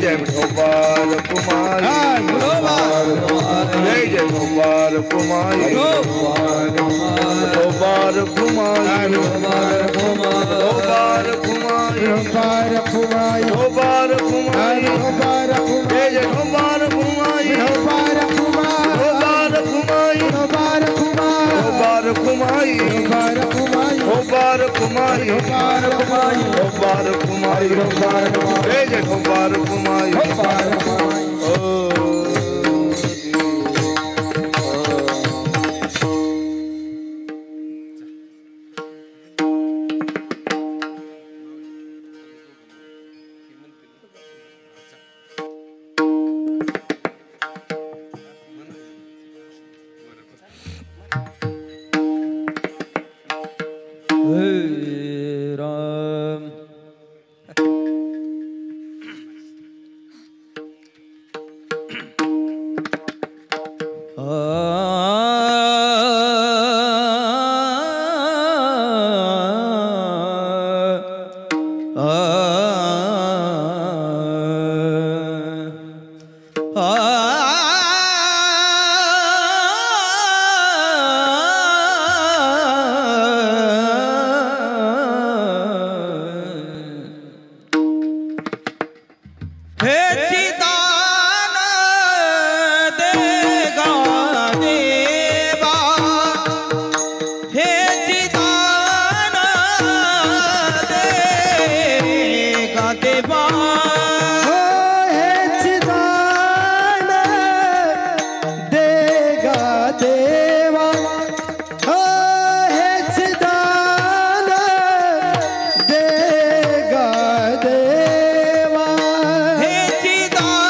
जय गोपाल कुमार जय जय गोपाल कुमार गोपाल कुमार गोपाल कुमार गोपाल कुमार जय जय गोपाल कुमार गोपाल कुमार गोपाल कुमार जय जय गोपाल कुमार चिदान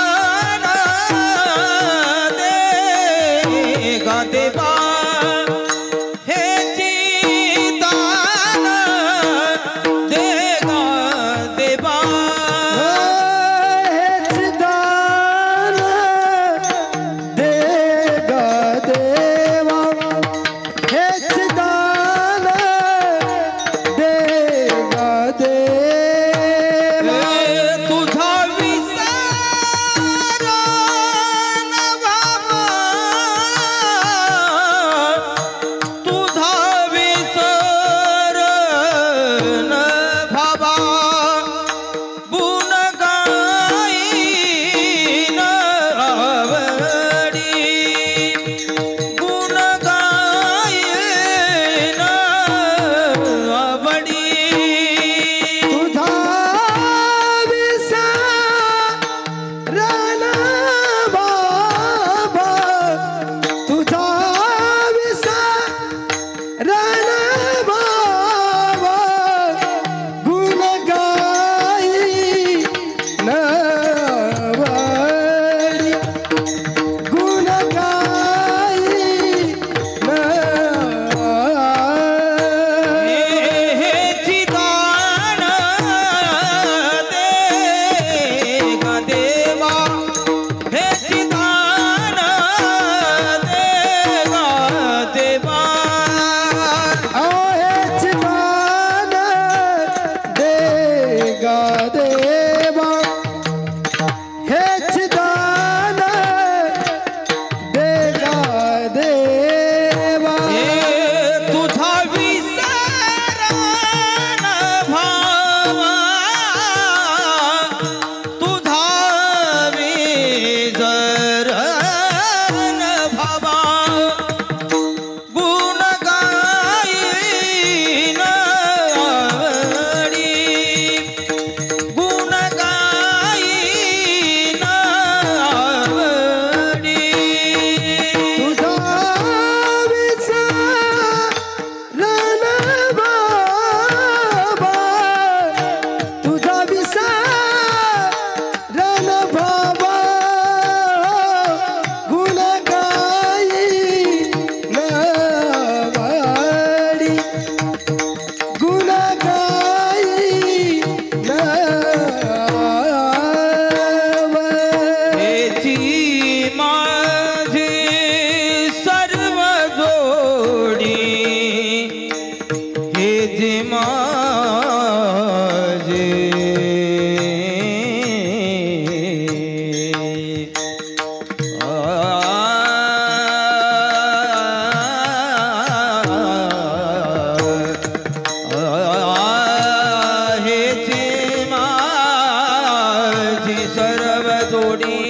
माझी सर्व जोडी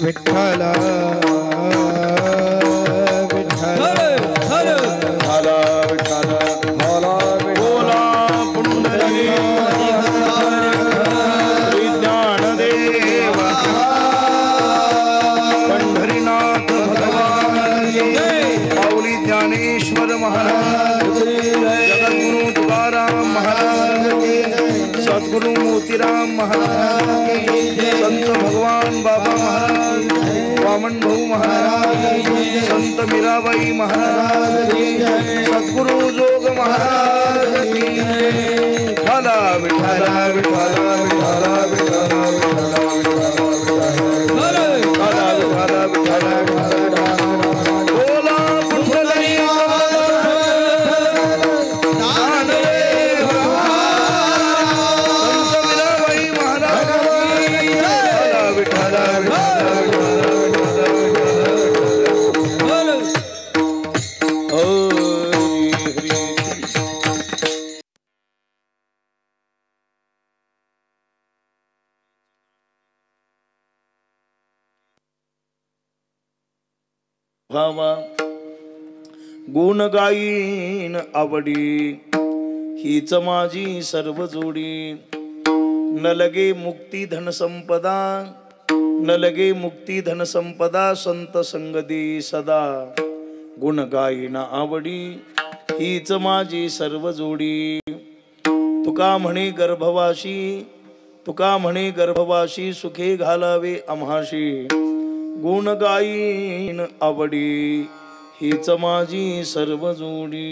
विठ्ठल विठ्ठल बोला पुंडलिक ज्ञानदेव पंढरीनाथ भगवान माऊली ज्ञानेश्वर महाराज जगद्गुरु तुकाराम महाराज सद्गुरु मोतीराम महाराज संत भगवान बाबा महाराज वामन भाऊ महाराज संत मीराबाई महाराज सद्गुरु जोग महाराज विठ्ठल विठ्ठल विठ्ठल विठ्ठल बोला पुंडलिक संत मीराबाई महाराज विठ्ठल भावा गुण गाईन आवडी हीच माझी सर्व जोडी न लगे मुक्ती धन संपदा न लगे मुक्ती धन संपदा संत संगदी सदा गुण गाईन आवडी हीच माझी सर्व जोडी तुका म्हणे गर्भवाशी सुखे घालावे आम्हाशी गुण गाईन आवडी हीच माझी सर्व जोडी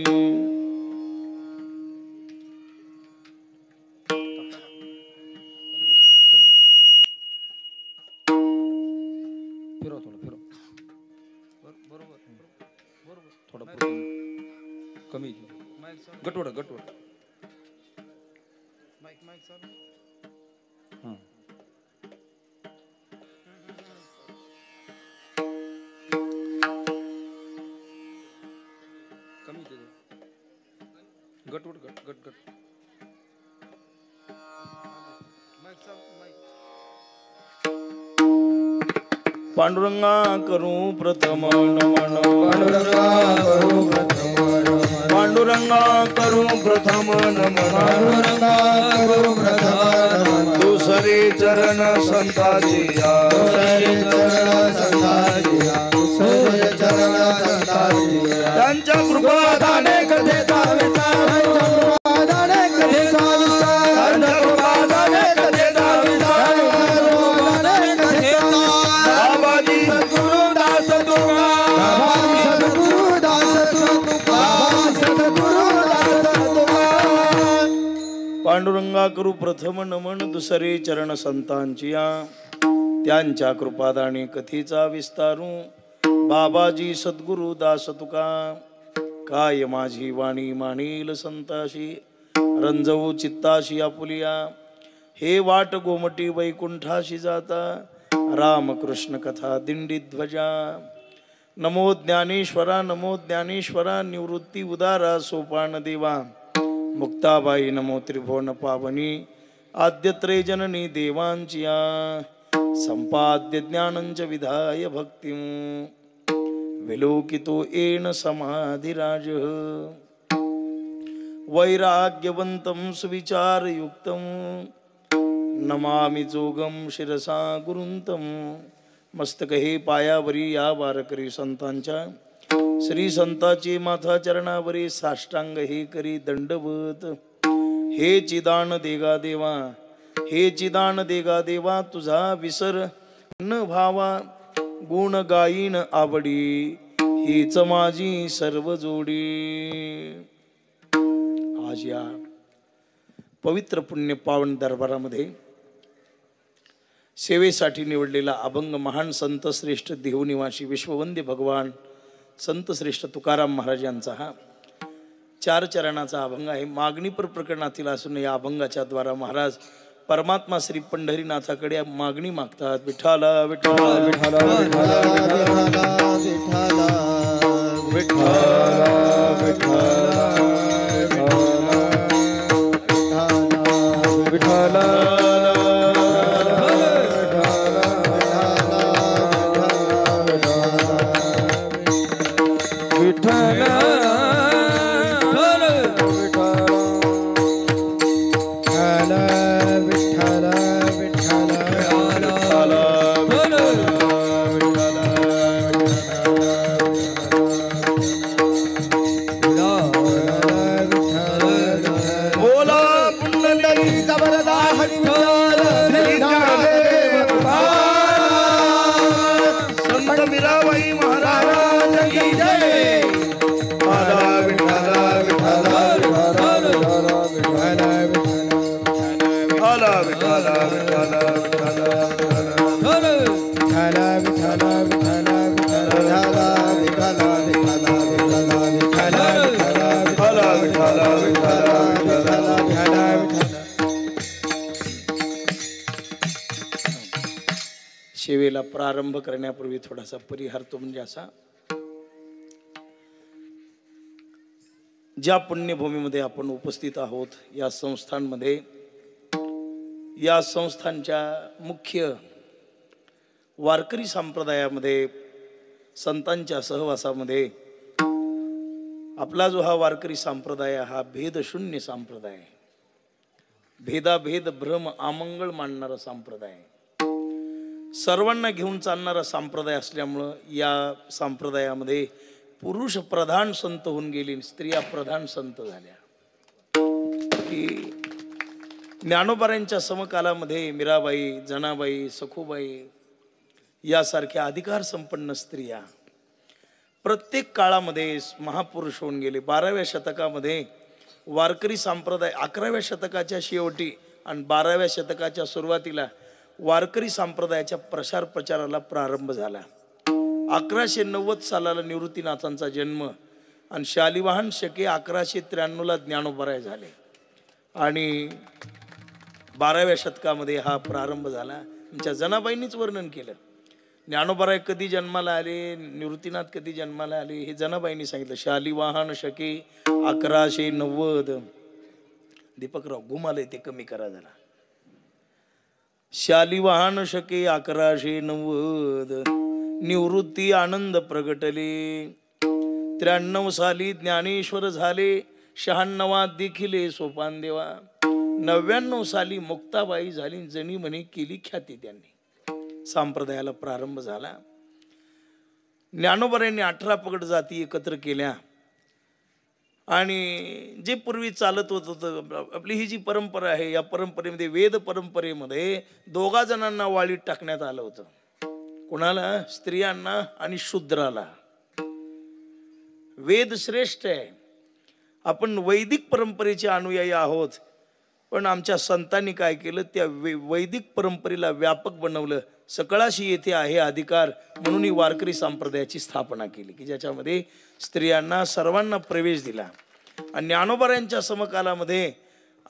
कमी गटवड पांडुरंगा करू प्रथम नमन पांडुरंगा करू प्रथम नमन दुसरे चरण संताची त्यांच्या कृपा दाने कधे पांडुरंगा करू प्रथम नमन दुसरे चरण संतांची त्यांच्या कृपादाने कथेचा विस्तारू बाबाजी सद्गुरु दास तुका काय माझी वाणी मानील संताशी रंजवू चित्ताशी आपुलिया हे वाट गोमटी वैकुंठाशी जाता रामकृष्ण कथा दिंडी ध्वजा नमो ज्ञानेश्वरा निवृत्ती उदारा सोपान देवा मुक्ताबाई नमो त्रिभुवन पावनी आद्यत्रे जननी देवांचिया संपाद्य ज्ञानंच विधाय भक्तिं विलोकितो येन समाधिराज वैराग्यवन्तं सुविचारयुक्तं नमामि जोगं शिरसा गुरुंतं मस्तक हे पायावरी या वारकरी संतांच्या श्री संताची माथा चरणावरी साष्टांग हे करी दंडवत हे चिदान देगा देवा तुझा विसर न भावा गुण गाईन आवडी हीच माझी सर्व जोडी। आज या पवित्र पुण्य पावन दरबारामध्ये सेवेसाठी निवडलेला अभंग महान संत श्रेष्ठ देवनिवासी विश्ववंद्य भगवान संत श्रेष्ठ तुकाराम महाराज यांचा हा 4 चरणाचा अभंग आहे। मागणीपर प्रकरणातील असून या अभंगाच्या द्वारा महाराज परमात्मा श्री पंढरीनाथाकडे मागणी मागतात। विठ्ठला विठ्ठला विठ्ठला विठ्ठला विठ्ठला विठ्ठला संत मीराबाई महाराज की जय. विठाला विठाला विठाला विठाला विठाला विठाला विठाला विठाला सेवेला प्रारंभ करण्यापूर्वी थोडासा परिहार तो म्हणजे असा, ज्या पुण्यभूमीमध्ये आपण उपस्थित आहोत या संस्थांमध्ये, या संस्थांच्या मुख्य वारकरी संप्रदायामध्ये, संतांच्या सहवासामध्ये आपला जो हा वारकरी संप्रदाय हा भेदशून्य संप्रदाय आहे. भेदाभेद भ्रम आमंगळ मानणारा संप्रदाय आहे. सर्वांना घेऊन चालणारा संप्रदाय असल्यामुळं या संप्रदायामध्ये पुरुष प्रधान संत होऊन गेले, स्त्रिया प्रधान संत झाल्या. की ज्ञानोबारांच्या समकालामध्ये मीराबाई, जनाबाई, सखूबाई यासारख्या अधिकार संपन्न स्त्रिया प्रत्येक काळामध्ये महापुरुष होऊन गेले. 12व्या शतकामध्ये वारकरी संप्रदाय 11व्या शतकाच्या शेवटी आणि 12व्या शतकाच्या सुरुवातीला वारकरी संप्रदायाच्या प्रचाराला प्रारंभ झाला. 1190 सालाला निवृत्तीनाथांचा जन्म आणि शालिवाहन शके 1193ला ज्ञानोबराय झाले आणि 12व्या शतकामध्ये हा प्रारंभ झाला. तुमच्या जनाबाईंनीच वर्णन केलं. ज्ञानोबराय कधी जन्माला आले, निवृत्तीनाथ कधी जन्माला आले हे जनाबाईंनी सांगितलं. शालिवाहन शके 1190. दीपकराव घुमालय ते कमी करा जरा. शालिवाहन शके 1190 निवृत्ती आनंद प्रगटले. 93 साली ज्ञानेश्वर झाले. 96 देखिले सोपान देवा. 99 साली मुक्ताबाई झाली. जणी म्हणे केली ख्याती त्यांनी. संप्रदायाला प्रारंभ झाला. ज्ञानोबरांनी 18 पगड जाती एकत्र केल्या आणि जे पूर्वी चालत होतं, आपली ही जी परंपरा आहे या परंपरेमध्ये, वेद परंपरेमध्ये 2 जणांना वाळीत टाकण्यात आलं होतं. कोणाला? स्त्रियांना आणि शूद्राला. वेद श्रेष्ठ आहे. आपण वैदिक परंपरेचे अनुयायी आहोत, पण आमच्या संतांनी काय केलं, त्या वैदिक परंपरेला व्यापक बनवलं. सकळाशी येथे आहे अधिकार म्हणून ही वारकरी संप्रदायाची स्थापना केली की ज्याच्यामध्ये स्त्रियांना सर्वांना प्रवेश दिला. आणि ज्ञानोबारांच्या समकालामध्ये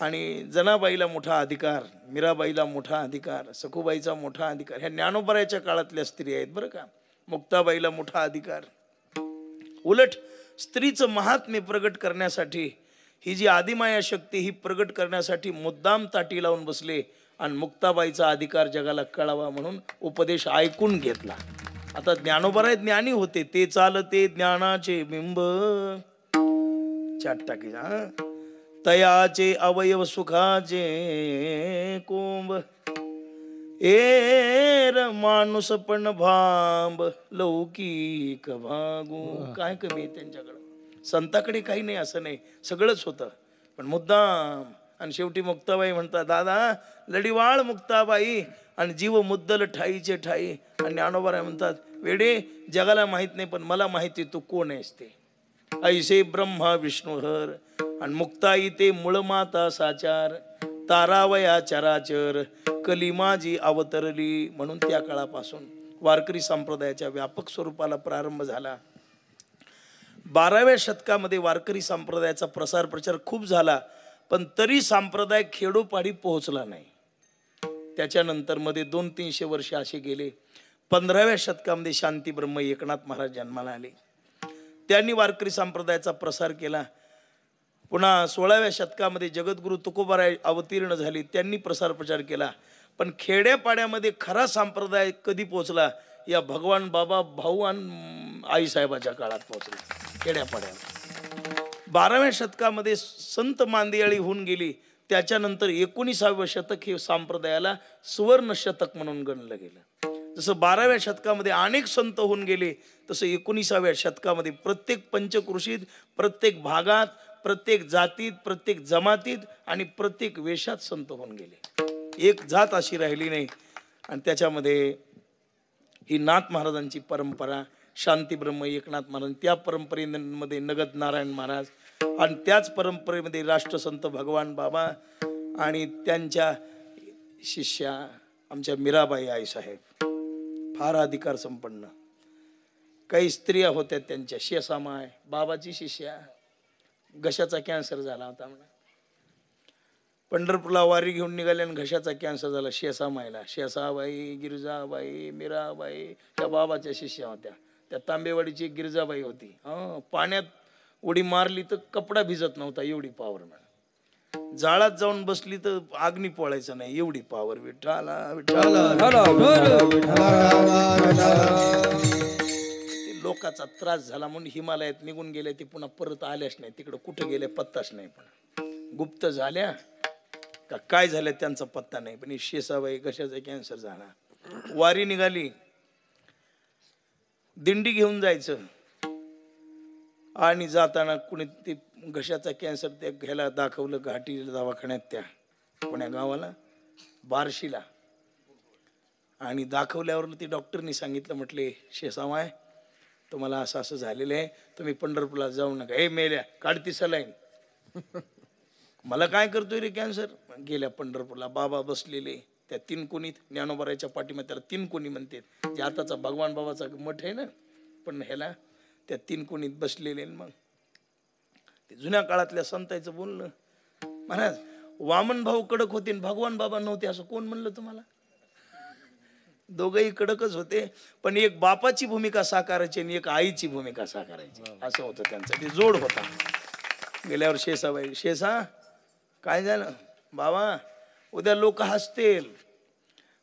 आणि जनाबाईला मोठा अधिकार, मीराबाईला मोठा अधिकार, सखूबाईचा मोठा अधिकार. ह्या ज्ञानोबाराच्या काळातल्या स्त्रिया आहेत बरं का. मुक्ताबाईला मोठा अधिकार. उलट स्त्रीचं महात्म्य प्रगट करण्यासाठी ही जी आदिमाया शक्ती ही प्रगट करण्यासाठी मुद्दाम ताटी लावून बसले आणि मुक्ताबाईचा अधिकार जगाला कळावा म्हणून उपदेश ऐकून घेतला. आता ज्ञानोबराय ज्ञानी होते. ते चालते ज्ञानाचे बिंब टाकी तयाचे अवयव सुखाचे कोंब. एर माणूस पण भांब लौकिक भागू. काय कमी आहे त्यांच्याकडे? संताकडे काही नाही असं नाही, सगळंच होतं पण मुद्दाम. आणि शेवटी मुक्ताबाई म्हणतात, दादा लढीवाळ मुक्ताबाई आणि जीव मुद्दल ठाईचे ठाई. आणि ज्ञानोबराय म्हणतात, वेडे जगाला माहित नाही पण मला माहिती तू कोण आहेस ते. ऐसे ब्रह्मा विष्णुहर. आणि मुक्ताई ते मूळ माता साचार. तारावया चराचर कली माझी अवतरली. म्हणून त्या काळापासून वारकरी संप्रदायाच्या व्यापक स्वरूपाला प्रारंभ झाला. 12व्या शतकामध्ये वारकरी संप्रदायाचा प्रचार खूप झाला, पण तरी संप्रदाय खेडोपाडी पोहोचला नाही. त्याच्यानंतर मध्ये 200-300 वर्ष असे गेले. 15व्या शतकामध्ये शांती ब्रह्म एकनाथ महाराज जन्माला आले. त्यांनी वारकरी संप्रदायाचा प्रसार केला. पुन्हा 16व्या शतकामध्ये जगद्गुरु तुकोबाराय अवतीर्ण झाले. त्यांनी प्रचार केला. पण खेड्यापाड्यामध्ये खरा संप्रदाय कधी पोहोचला? या भगवान बाबा भाऊ आणि आईसाहेबाच्या काळात पोहोचला खेड्यापाड्यात. 12व्या शतकामध्ये संत मांदियाळी होऊन गेली. त्याच्यानंतर 19व्या शतक हे संप्रदायाला सुवर्ण शतक म्हणून गणलं गेलं. जसं 12व्या शतकामध्ये अनेक संत होऊन गेले, तसं 19व्या शतकामध्ये प्रत्येक पंचकृषीत, प्रत्येक भागात, प्रत्येक जातीत, प्रत्येक जमातीत आणि प्रत्येक वेशात संत होऊन गेले. एक जात अशी राहिली नाही. आणि त्याच्यामध्ये ही नाथ महाराजांची परंपरा, शांतीब्रह्म एकनाथ महाराज, त्या परंपरेमध्ये नगद नारायण महाराज आणि त्याच परंपरेमध्ये राष्ट्रसंत भगवान बाबा आणि त्यांच्या शिष्या आमच्या मीराबाई आईसाहेब, फार अधिकार संपन्न. काही स्त्रिया होत्या त्यांच्या, शेसामाय बाबाची शिष्या, घशाचा कॅन्सर झाला होता म्हणा. पंढरपूरला वारी घेऊन निघाले आणि घशाचा कॅन्सर झाला शेसामाईला. शेसाबाई, गिरजाबाई, मीराबाई त्या बाबाच्या शिष्या होत्या. त्या तांबेवाडीची एक गिरजाबाई होती, पाण्यात उडी मारली तर कपडा भिजत नव्हता, एवढी पावर म्हणा. जाळात जाऊन बसली तर अग्नी पोळायचं नाही, एवढी पावर. विठ्ठला विठ्ठला. लोकांचा त्रास झाला म्हणून हिमालयात निघून गेले, ते पुन्हा परत आल्याच नाही. तिकडं कुठं गेले पत्ताच नाही, पण गुप्त झाल्या का काय झालं त्यांचा पत्ता नाही. पण शेसाबाई कशाचा कॅन्सर झाला. वारी निघाली, दिंडी घेऊन जायचं आणि जाताना कुणी ते घशाचा कॅन्सर त्या घ्यायला दाखवलं घाटी दवाखान्यात, त्या पुण्या गावाला बार्शीला. आणि दाखवल्यावर ती डॉक्टरनी सांगितलं, म्हटले शेसामाय तुम्हाला असं असं झालेलं आहे, तुम्ही पंढरपूरला जाऊ नका. हे मेल्या काढती सलाईन. मला काय करतोय रे कॅन्सर. गेल्या पंढरपूरला. बाबा बसलेले त्या 3 कोणीत, ज्ञानोबाराच्या पाठीमध्ये त्याला 3 कोणी म्हणते, जे आताचा भगवान बाबाचा मठ आहे ना, पण ह्याला त्या 3 कोणीत बसलेले. मग ते जुन्या काळातल्या संतांचं बोलणं. महाराज वामन भाऊ कडक होते भगवान बाबा नव्हते असं कोण म्हणलं तुम्हाला. दोघंही कडकच होते, पण एक बापाची भूमिका साकारायची आणि एक आईची भूमिका साकारायची, असं होतं त्यांचं. ते जोड होता. गेल्यावर शेसाबाई, शेसा काय झालं बाबा, उद्या लोक हसतील.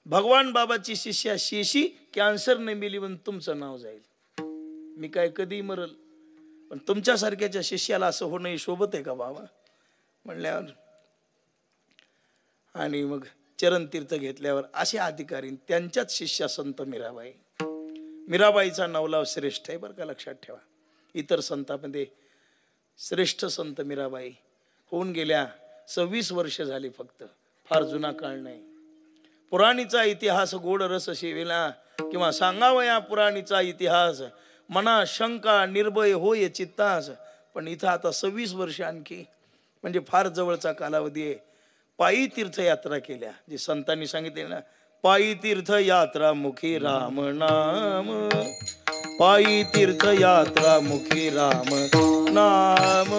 भगवान बाबाची शिष्या शेशी कॅन्सरने मेली पण तुमचं नाव जाईल. मी काय कधी मरल, पण तुमच्यासारख्याच्या शिष्याला असं होणं शोभत आहे का बाबा म्हणल्यावर. आणि मग चरणतीर्थ घेतल्यावर असे अधिकारी, त्यांच्याच शिष्या संत मीराबाई. मीराबाईचा नवलाव श्रेष्ठ आहे बरं का, लक्षात ठेवा. इतर संतांमध्ये श्रेष्ठ संत मीराबाई होऊन गेल्या. 26 वर्ष झाली फक्त, फार जुना काळ नाही. पुराणीचा इतिहास गोड रस सेविला, किंवा सांगावया पुराणीचा इतिहास, मना शंका निर्भय होय चित्तास. पण इथं आता 26 वर्ष आणखी, म्हणजे फार जवळचा कालावधी आहे. पायी तीर्थयात्रा केल्या, जे संतांनी सांगितले ना, पायी तीर्थयात्रा मुखी राम नाम, पायी तीर्थयात्रा मुखी राम नाम,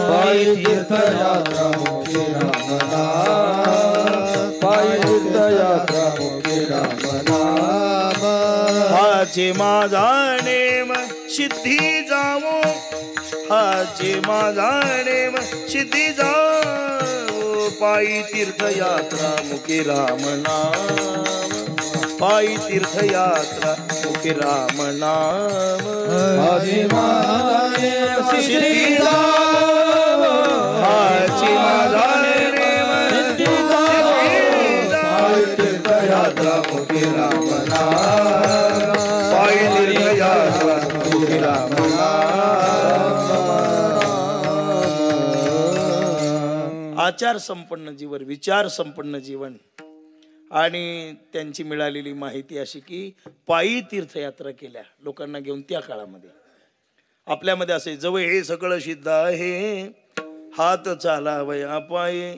पायी तीर्थयात्रा मुखी राम नाम, पायी तीर्थयात्रा मुखी राम नाम. हाचे माझा नेम सिद्धी जावो, हाचे माझा नेम सिद्धी जावो, पायी तीर्थयात्रा मुखी राम नाम, पायी तीर्थयात्रा मुखी राम नाम. हाचे माझा नेम सिद्धी जावो, हाचे माझा नेम सिद्धी जावो, पायी तीर्थयात्रा मुखी राम नाम, पायी तीर्थयात्रा मुखी राम आचार संपन्न जीवन, विचार संपन्न जीवन. आणि त्यांची मिळालेली माहिती अशी की पायी तीर्थयात्रा केल्या लोकांना घेऊन त्या काळामध्ये. आपल्यामध्ये असे जवळ हे सगळं सिद्ध आहे, हात चालावया पाये,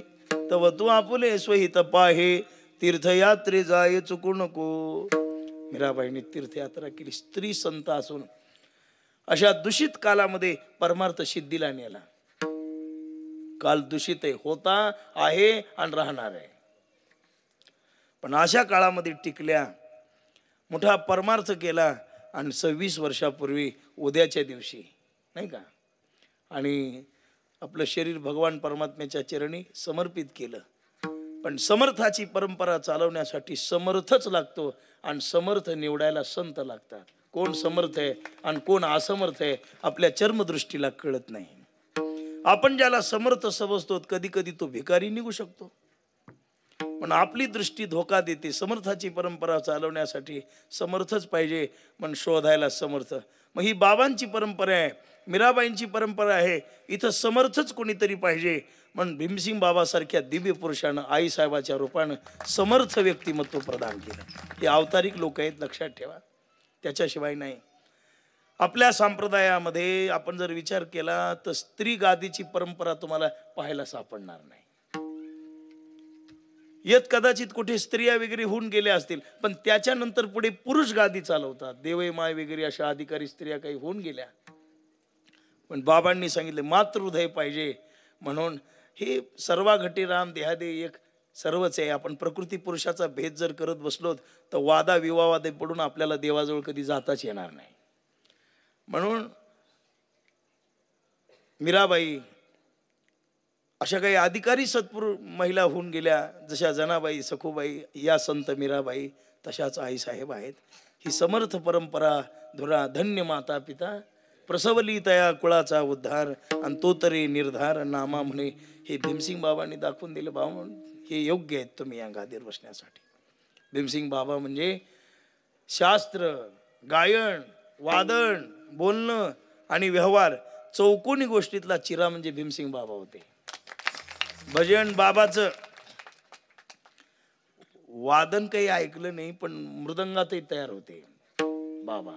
तव तू आपुले स्वहित पाहे, तीर्थयात्रे जाय चुकू नको. मीराबाईंनी तीर्थयात्रा केली, स्त्री संत असून अशा दूषित कालामध्ये परमार्थ सिद्धीला नेला. काल दूषित आहे, होता, आहे आणि राहणार आहे, पण अशा काळामध्ये टिकल्या, मोठा परमार्थ केला. आणि 26 वर्षापूर्वी उद्याच्या दिवशी नाही का, आणि आपलं शरीर भगवान परमात्म्याच्या चरणी समर्पित केलं. पण समर्थाची परंपरा चालवण्यासाठी समर्थच लागतो, आणि समर्थ निवडायला संत लागतात. कोण समर्थ आहे आणि कोण असमर्थ आहे आपल्या चर्मदृष्टीला कळत नाही. आपण ज्याला समर्थ समजतो कधी कधी तो भिकारी निघू शकतो, पण आपली दृष्टी धोका देते. समर्थाची परंपरा चालवण्यासाठी समर्थच पाहिजे, पण शोधायला समर्थ. मग ही बाबांची परंपरा आहे, मीराबाईंची परंपरा आहे, इथं समर्थच कोणीतरी पाहिजे. म्हणून भीमसिंग बाबासारख्या दिव्य पुरुषानं आईसाहेबाच्या रूपानं समर्थ व्यक्तिमत्व प्रदान केलं. हे अवतारिक लोक आहेत, लक्षात ठेवा. त्याच्याशिवाय नाही. आपल्या संप्रदायामध्ये आपण जर विचार केला तर स्त्री गादीची परंपरा तुम्हाला पाहायला सापडणार नाही. येत कदाचित कुठे स्त्रिया वगैरे होऊन गेल्या असतील, पण त्याच्यानंतर पुढे पुरुष गादी चालवतात. देवई माय वगैरे अशा अधिकारी स्त्रिया काही होऊन गेल्या, पण बाबांनी सांगितले मातृहृदय पाहिजे. म्हणून हे सर्वा घटी राम देहादे एक सर्वच आहे. आपण प्रकृती पुरुषाचा भेद जर करत बसलो तर वादा विवावादे पडून आपल्याला देवाजवळ कधी जाताच येणार नाही. म्हणून मीराबाई अशा काही अधिकारी सत्पुरुष महिला होऊन गेल्या, जशा जनाबाई सखूबाई या संत मीराबाई, तशाच आईसाहेब आहेत. ही समर्थ परंपरा धुरा धन्य माता पिता प्रसवली तया कुळाचा उद्धार, आणि तो तरी निर्धार नामा म्हणे. हे भीमसिंग बाबांनी दाखवून दिलं. बाबा हे योग्य आहेत तुम्ही या गादीवर बसण्यासाठी. भीमसिंग बाबा म्हणजे शास्त्र, गायन, वादन, बोलणं आणि व्यवहार चौकोनी गोष्टीतला चिरा म्हणजे भीमसिंग बाबा होते. भजन बाबाचं वादन काही ऐकलं नाही, पण मृदंगातही तयार होते बाबा.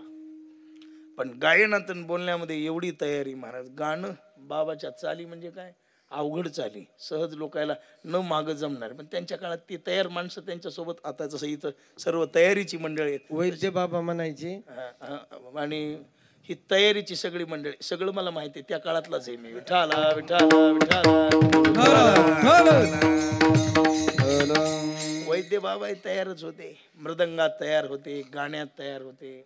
पण गायनात बोलण्यामध्ये एवढी तयारी महाराज. गाणं बाबाच्या चाली म्हणजे काय अवघड चाली, सहज लोकायला न मागं जमणार, पण त्यांच्या काळात ती तयार माणसं त्यांच्यासोबत. आता जसं इथं सर्व तयारीची मंडळी आहेत, वैद्य बाबा म्हणायचे, आणि ही तयारीची सगळी मंडळी, सगळं मला माहिती आहे. त्या काळातलाच आहे मी. विठाला विठाला विठाला. वैद्य बाबा तयारच होते, मृदंगात तयार होते, गाण्यात तयार होते,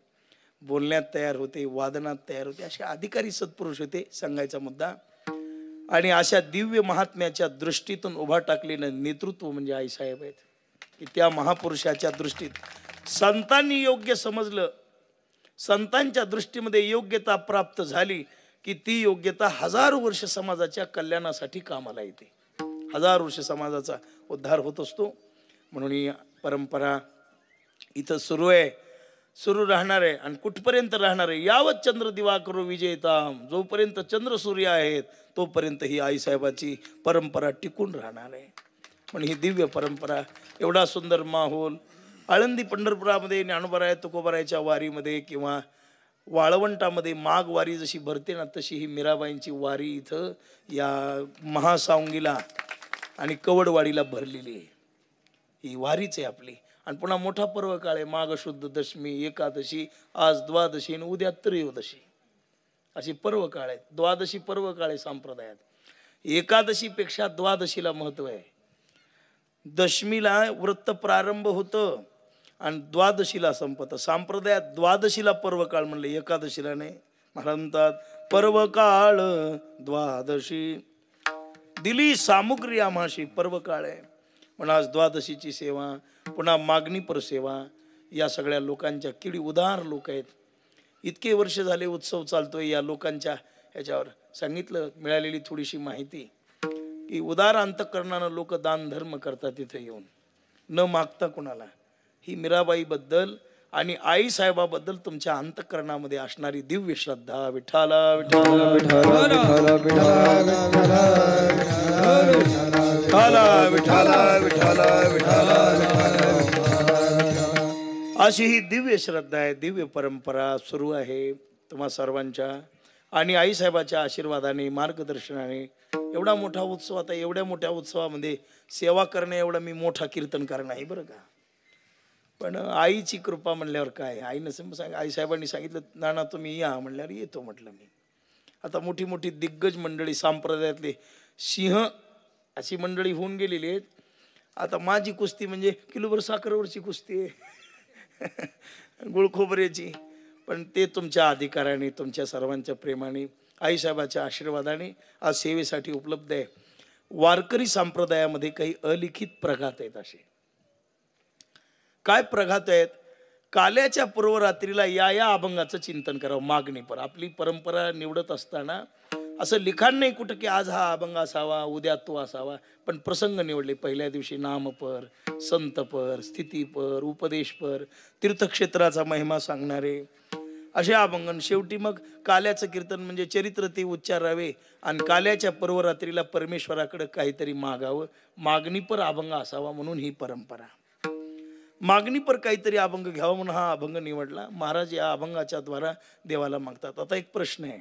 बोलण्यात तयार होते, वादनात तयार होते. असे अधिकारी सत्पुरुष होते सांगायचा मुद्दा. आणि अशा दिव्य महात्म्याच्या दृष्टीतून उभा टाकलेलं नेतृत्व म्हणजे आईसाहेब आहेत. की त्या महापुरुषाच्या दृष्टीत संतांनी योग्य समजलं, संतांच्या दृष्टीमध्ये योग्यता प्राप्त झाली की ती योग्यता हजारो वर्ष समाजाच्या कल्याणासाठी कामाला येते. हजारो वर्ष समाजाचा उद्धार होत असतो. म्हणून ही परंपरा इथं सुरू आहे, सुरू राहणार आहे. आणि कुठपर्यंत राहणार आहे? यावत चंद्र दिवाकरो विजयताम. जोपर्यंत चंद्र सूर्य आहेत तोपर्यंत ही आईसाहेबाची परंपरा टिकून राहणार आहे. पण ही दिव्य परंपरा, एवढा सुंदर माहोल. आळंदी पंढरपुरामध्ये ज्ञानोबाराय तुकोबारायच्या वारीमध्ये किंवा वाळवंटामध्ये माघ वारी जशी भरते ना, तशी ही मीराबाईंची वारी इथं या महासावंगीला आणि कवडवाडीला भरलेली आहे. ही वारीच आहे आपली. आणि पुन्हा मोठा पर्व काळ आहे. माघ शुद्ध दशमी, एकादशी, आज द्वादशी आणि उद्या त्रयोदशी, अशी पर्व काळ आहेत. द्वादशी पर्व काळ आहे संप्रदायात. एकादशीपेक्षा द्वादशीला महत्व आहे. दशमीला व्रत प्रारंभ होतं आणि द्वादशीला संपतं. संप्रदायात द्वादशीला पर्व काळ म्हणलं, एकादशीला नाही. म्हणतात पर्व काळ द्वादशी दिली सामुग्री आम्हाशी, पर्व काळ आहे. पण आज द्वादशीची सेवा, पुन्हा मागणीपर सेवा, या सगळ्या लोकांच्या किडी उदार लोक आहेत. इतके वर्ष झाले उत्सव चालतोय या लोकांच्या ह्याच्यावर. सांगितलं, मिळालेली थोडीशी माहिती की उदार अंतःकरणानं लोक दान धर्म करतात तिथे येऊन, न मागता कुणाला. ही मीराबाईबद्दल आणि आईसाहेबाबद्दल तुमच्या अंतःकरणामध्ये असणारी दिव्य श्रद्धा. विठाला विठाला विठाला विठाला विठाला विठाला, अशी ही दिव्य श्रद्धा आहे, दिव्य परंपरा सुरू आहे तुम्हा सर्वांच्या. आणि आईसाहेबाच्या आशीर्वादाने, मार्गदर्शनाने एवढा मोठा उत्सव. आता एवढ्या मोठ्या उत्सवामध्ये सेवा करणे एवढा मी मोठा कीर्तनकार नाही बरं का, पण आईची कृपा म्हणल्यावर काय. आईनं आईसाहेबांनी सांगितलं, नाना तुम्ही या म्हणल्यावर येतो म्हटलं मी. आता मोठी मोठी दिग्गज मंडळी, संप्रदायातले सिंह अशी मंडळी होऊन गेलेली आहेत. आता माझी कुस्ती म्हणजे किलोभर साखरेवरची कुस्ती आहे, गुळखोबऱ्याची. पण ते तुमच्या अधिकाराने, तुमच्या सर्वांच्या प्रेमाने, आईसाहेबाच्या आशीर्वादाने आज सेवेसाठी उपलब्ध आहे. वारकरी संप्रदायामध्ये काही अलिखित प्रघात आहेत. असे काय प्रघात आहेत? काल्याच्या पूर्वरात्रीला या अभंगाचं चिंतन करावं. मागणीपर आपली परंपरा निवडत असताना असं लिखाण नाही कुठं की आज हा अभंग असावा, उद्या तो असावा, पण प्रसंग निवडले. पहिल्या दिवशी नामपर, संतपर, स्थितीपर, उपदेशपर, तीर्थक्षेत्राचा महिमा सांगणारे असे अभंगन. शेवटी मग काल्याचं कीर्तन म्हणजे चरित्र ते उच्चारावे आणि काल्याच्या पर्वरात्रीला परमेश्वराकडे काहीतरी मागावं, मागणीपर अभंग असावा, म्हणून ही परंपरा. मागणी पर काहीतरी अभंग घ्यावा म्हणून हा अभंग निवडला. महाराज या अभंगाच्या द्वारा देवाला मागतात. आता एक प्रश्न आहे,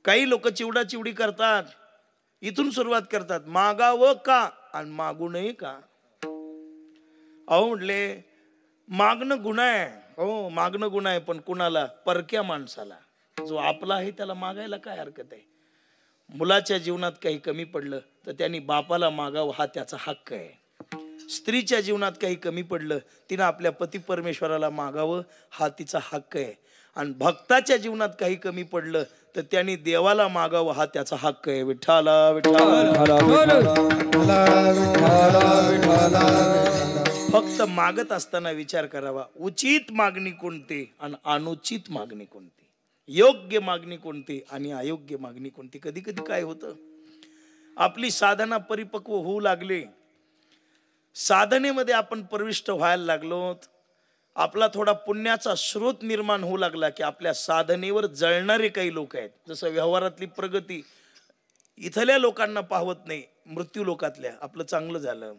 काही लोक चिवडा चिवडी करतात, इथून सुरुवात करतात, मागावं का आणि मागू नये का? अहो म्हटले मागणं गुन्हा आहे. हो मागणं गुन्हा आहे, पण कुणाला? परक्या माणसाला. जो आपला आहे त्याला मागायला काय हरकत आहे? मुलाच्या जीवनात काही कमी पडलं तर त्यांनी बापाला मागावं, हा त्याचा हक्क आहे. स्त्रीच्या जीवनात काही कमी पडलं तिनं आपल्या पती परमेश्वराला मागावं, हा तिचा हक्क आहे. आणि भक्ताच्या जीवनात काही कमी पडलं तर त्यांनी देवाला मागावं, हा त्याचा हक्क आहे. विठ्ठला फक्त मागत असताना विचार करावा, उचित मागणी कोणती आणि अनुचित मागणी कोणती, योग्य मागणी कोणती आणि अयोग्य मागणी कोणती. कधी कधी काय होतं, आपली साधना परिपक्व होऊ लागली, साधनेमध्ये आपण प्रविष्ट व्हायला लागलो, आपला थोडा पुण्याचा स्रोत निर्माण होऊ लागला की आपल्या साधनेवर जळणारे काही लोक आहेत. जसं व्यवहारातली प्रगती इथल्या लोकांना पाहवत नाही, मृत्यू लोकातल्या. आपलं चांगलं झालं,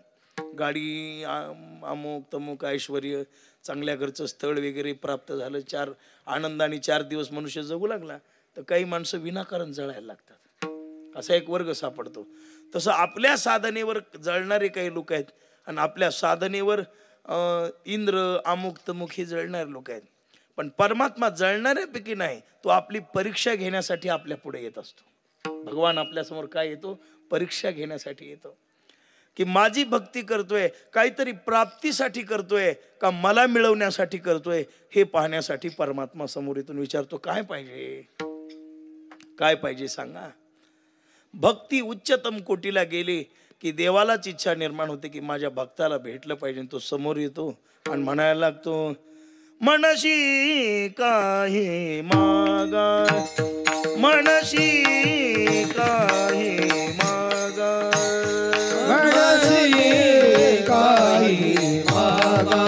गाडी अमुक तमुक ऐश्वर्य, चांगल्या घरचं स्थळ वगैरे प्राप्त झालं, चार आनंदाने 4 दिवस मनुष्य जगू लागला, तर काही माणसं विनाकारण जळायला लागतात. असा एक वर्ग सापडतो. तसं आपल्या साधनेवर जळणारे काही लोक आहेत आणि आपल्या साधनेवर इंद्र अमुक तमुक हे जळणारे लोक आहेत. पण परमात्मा जळणाऱ्यापैकी नाही, तो आपली परीक्षा घेण्यासाठी आपल्या पुढे येत असतो. भगवान आपल्यासमोर काय येतो? परीक्षा घेण्यासाठी येतो. की माझी भक्ती करतोय काहीतरी प्राप्तीसाठी करतोय का मला मिळवण्यासाठी करतोय, हे पाहण्यासाठी परमात्मा समोर येऊन विचारतो, काय पाहिजे, काय पाहिजे सांगा. भक्ती उच्चतम कोटीला गेली की देवालाच इच्छा निर्माण होते की माझ्या भक्ताला भेटलं पाहिजे. तो समोर येतो आणि म्हणायला लागतो, मनशी काही मागा, मनशी काही मागा, मनसी काही मागा,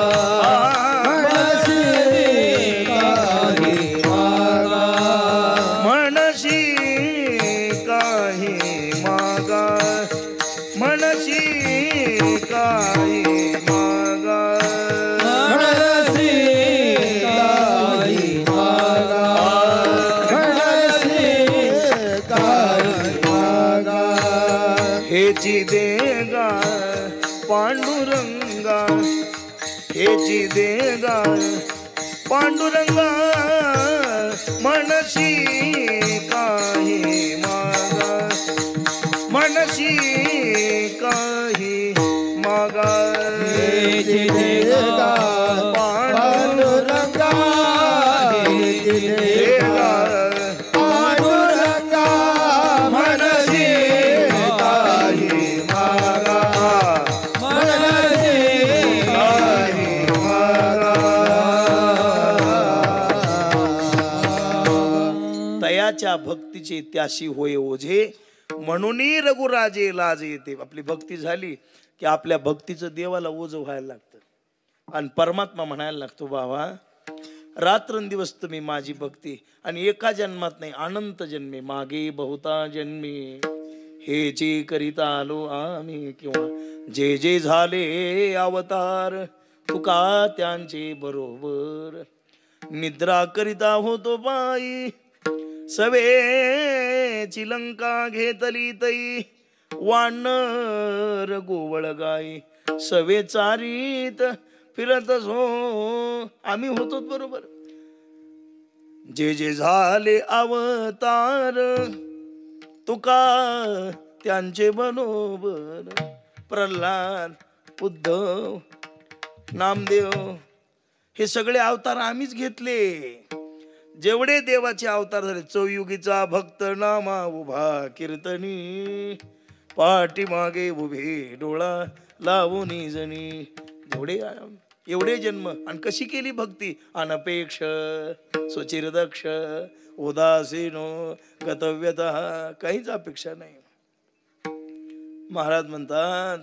मनसी काही मागा, मनशी काही मागा, मनशी काही मागा, मनसी काही मागा, मनसी काही मागा. हेची देगा पांडुरंगा, हेची देगा पांडुरंगा, मनशी काही मागा, मनशी काही मागा. हेची देगा पांडुरंगा, हेची देगा पांडुरंगा, मनसी काही मागा, मनसी काही मागा. तयाच्या भक्तीचे त्याशी होय ओझे, म्हणून रघुराजे लाज येते. आपली भक्ती झाली की आपल्या भक्तीचं देवाला ओझ व्हायला लागतं आणि परमात्मा म्हणायला लागतो, बाबा रात्रंदिवस तुम्ही माझी भक्ती, आणि एका जन्मात नाही अनंत जन्मे, मागे बहुता जन्मी हे जे करीता आलो आम्ही, किंवा जे जे झाले अवतार तुका त्यांचे बरोबर, निद्रा करिता होतो बाई सवेची लंका घेतली तई, वानर गोवळ गाई सवे चारीत फिरत हो. आम्ही होतो बरोबर. जे जे झाले अवतार तुका त्यांचे बरोबर, प्रल्हाद, उद्धव, नामदेव हे सगळे अवतार आम्हीच घेतले. जेवढे देवाचे अवतार झाले, चौयुगीचा भक्त नामा उभा कीर्तनी, पाठीमागे उभे डोळा लावून जणी. एवढे जन्म आणि कशी केली भक्ती, अनपेक्ष सुचिरदक्ष उदासीनो गतव्यतः, काहीच अपेक्षा नाही. महाराज म्हणतात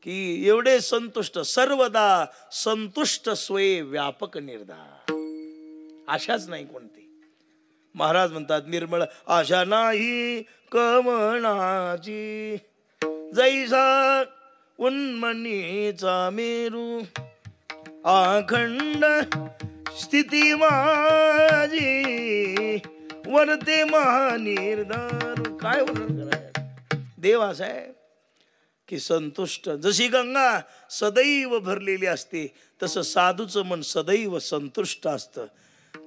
की एवढे संतुष्ट, सर्वदा संतुष्ट स्वये व्यापक निर्धार, आशाच नाही कोणती. महाराज म्हणतात निर्मळ आशा नाही कमळाची, जैसा उन्मनीचा मेरू अखंड स्थिती माझी वरते महानिर्धार. काय वर्णन करायचं. देव असा आहे की संतुष्ट. जशी गंगा सदैव भरलेली असते तसं साधूचं मन सदैव संतुष्ट असतं.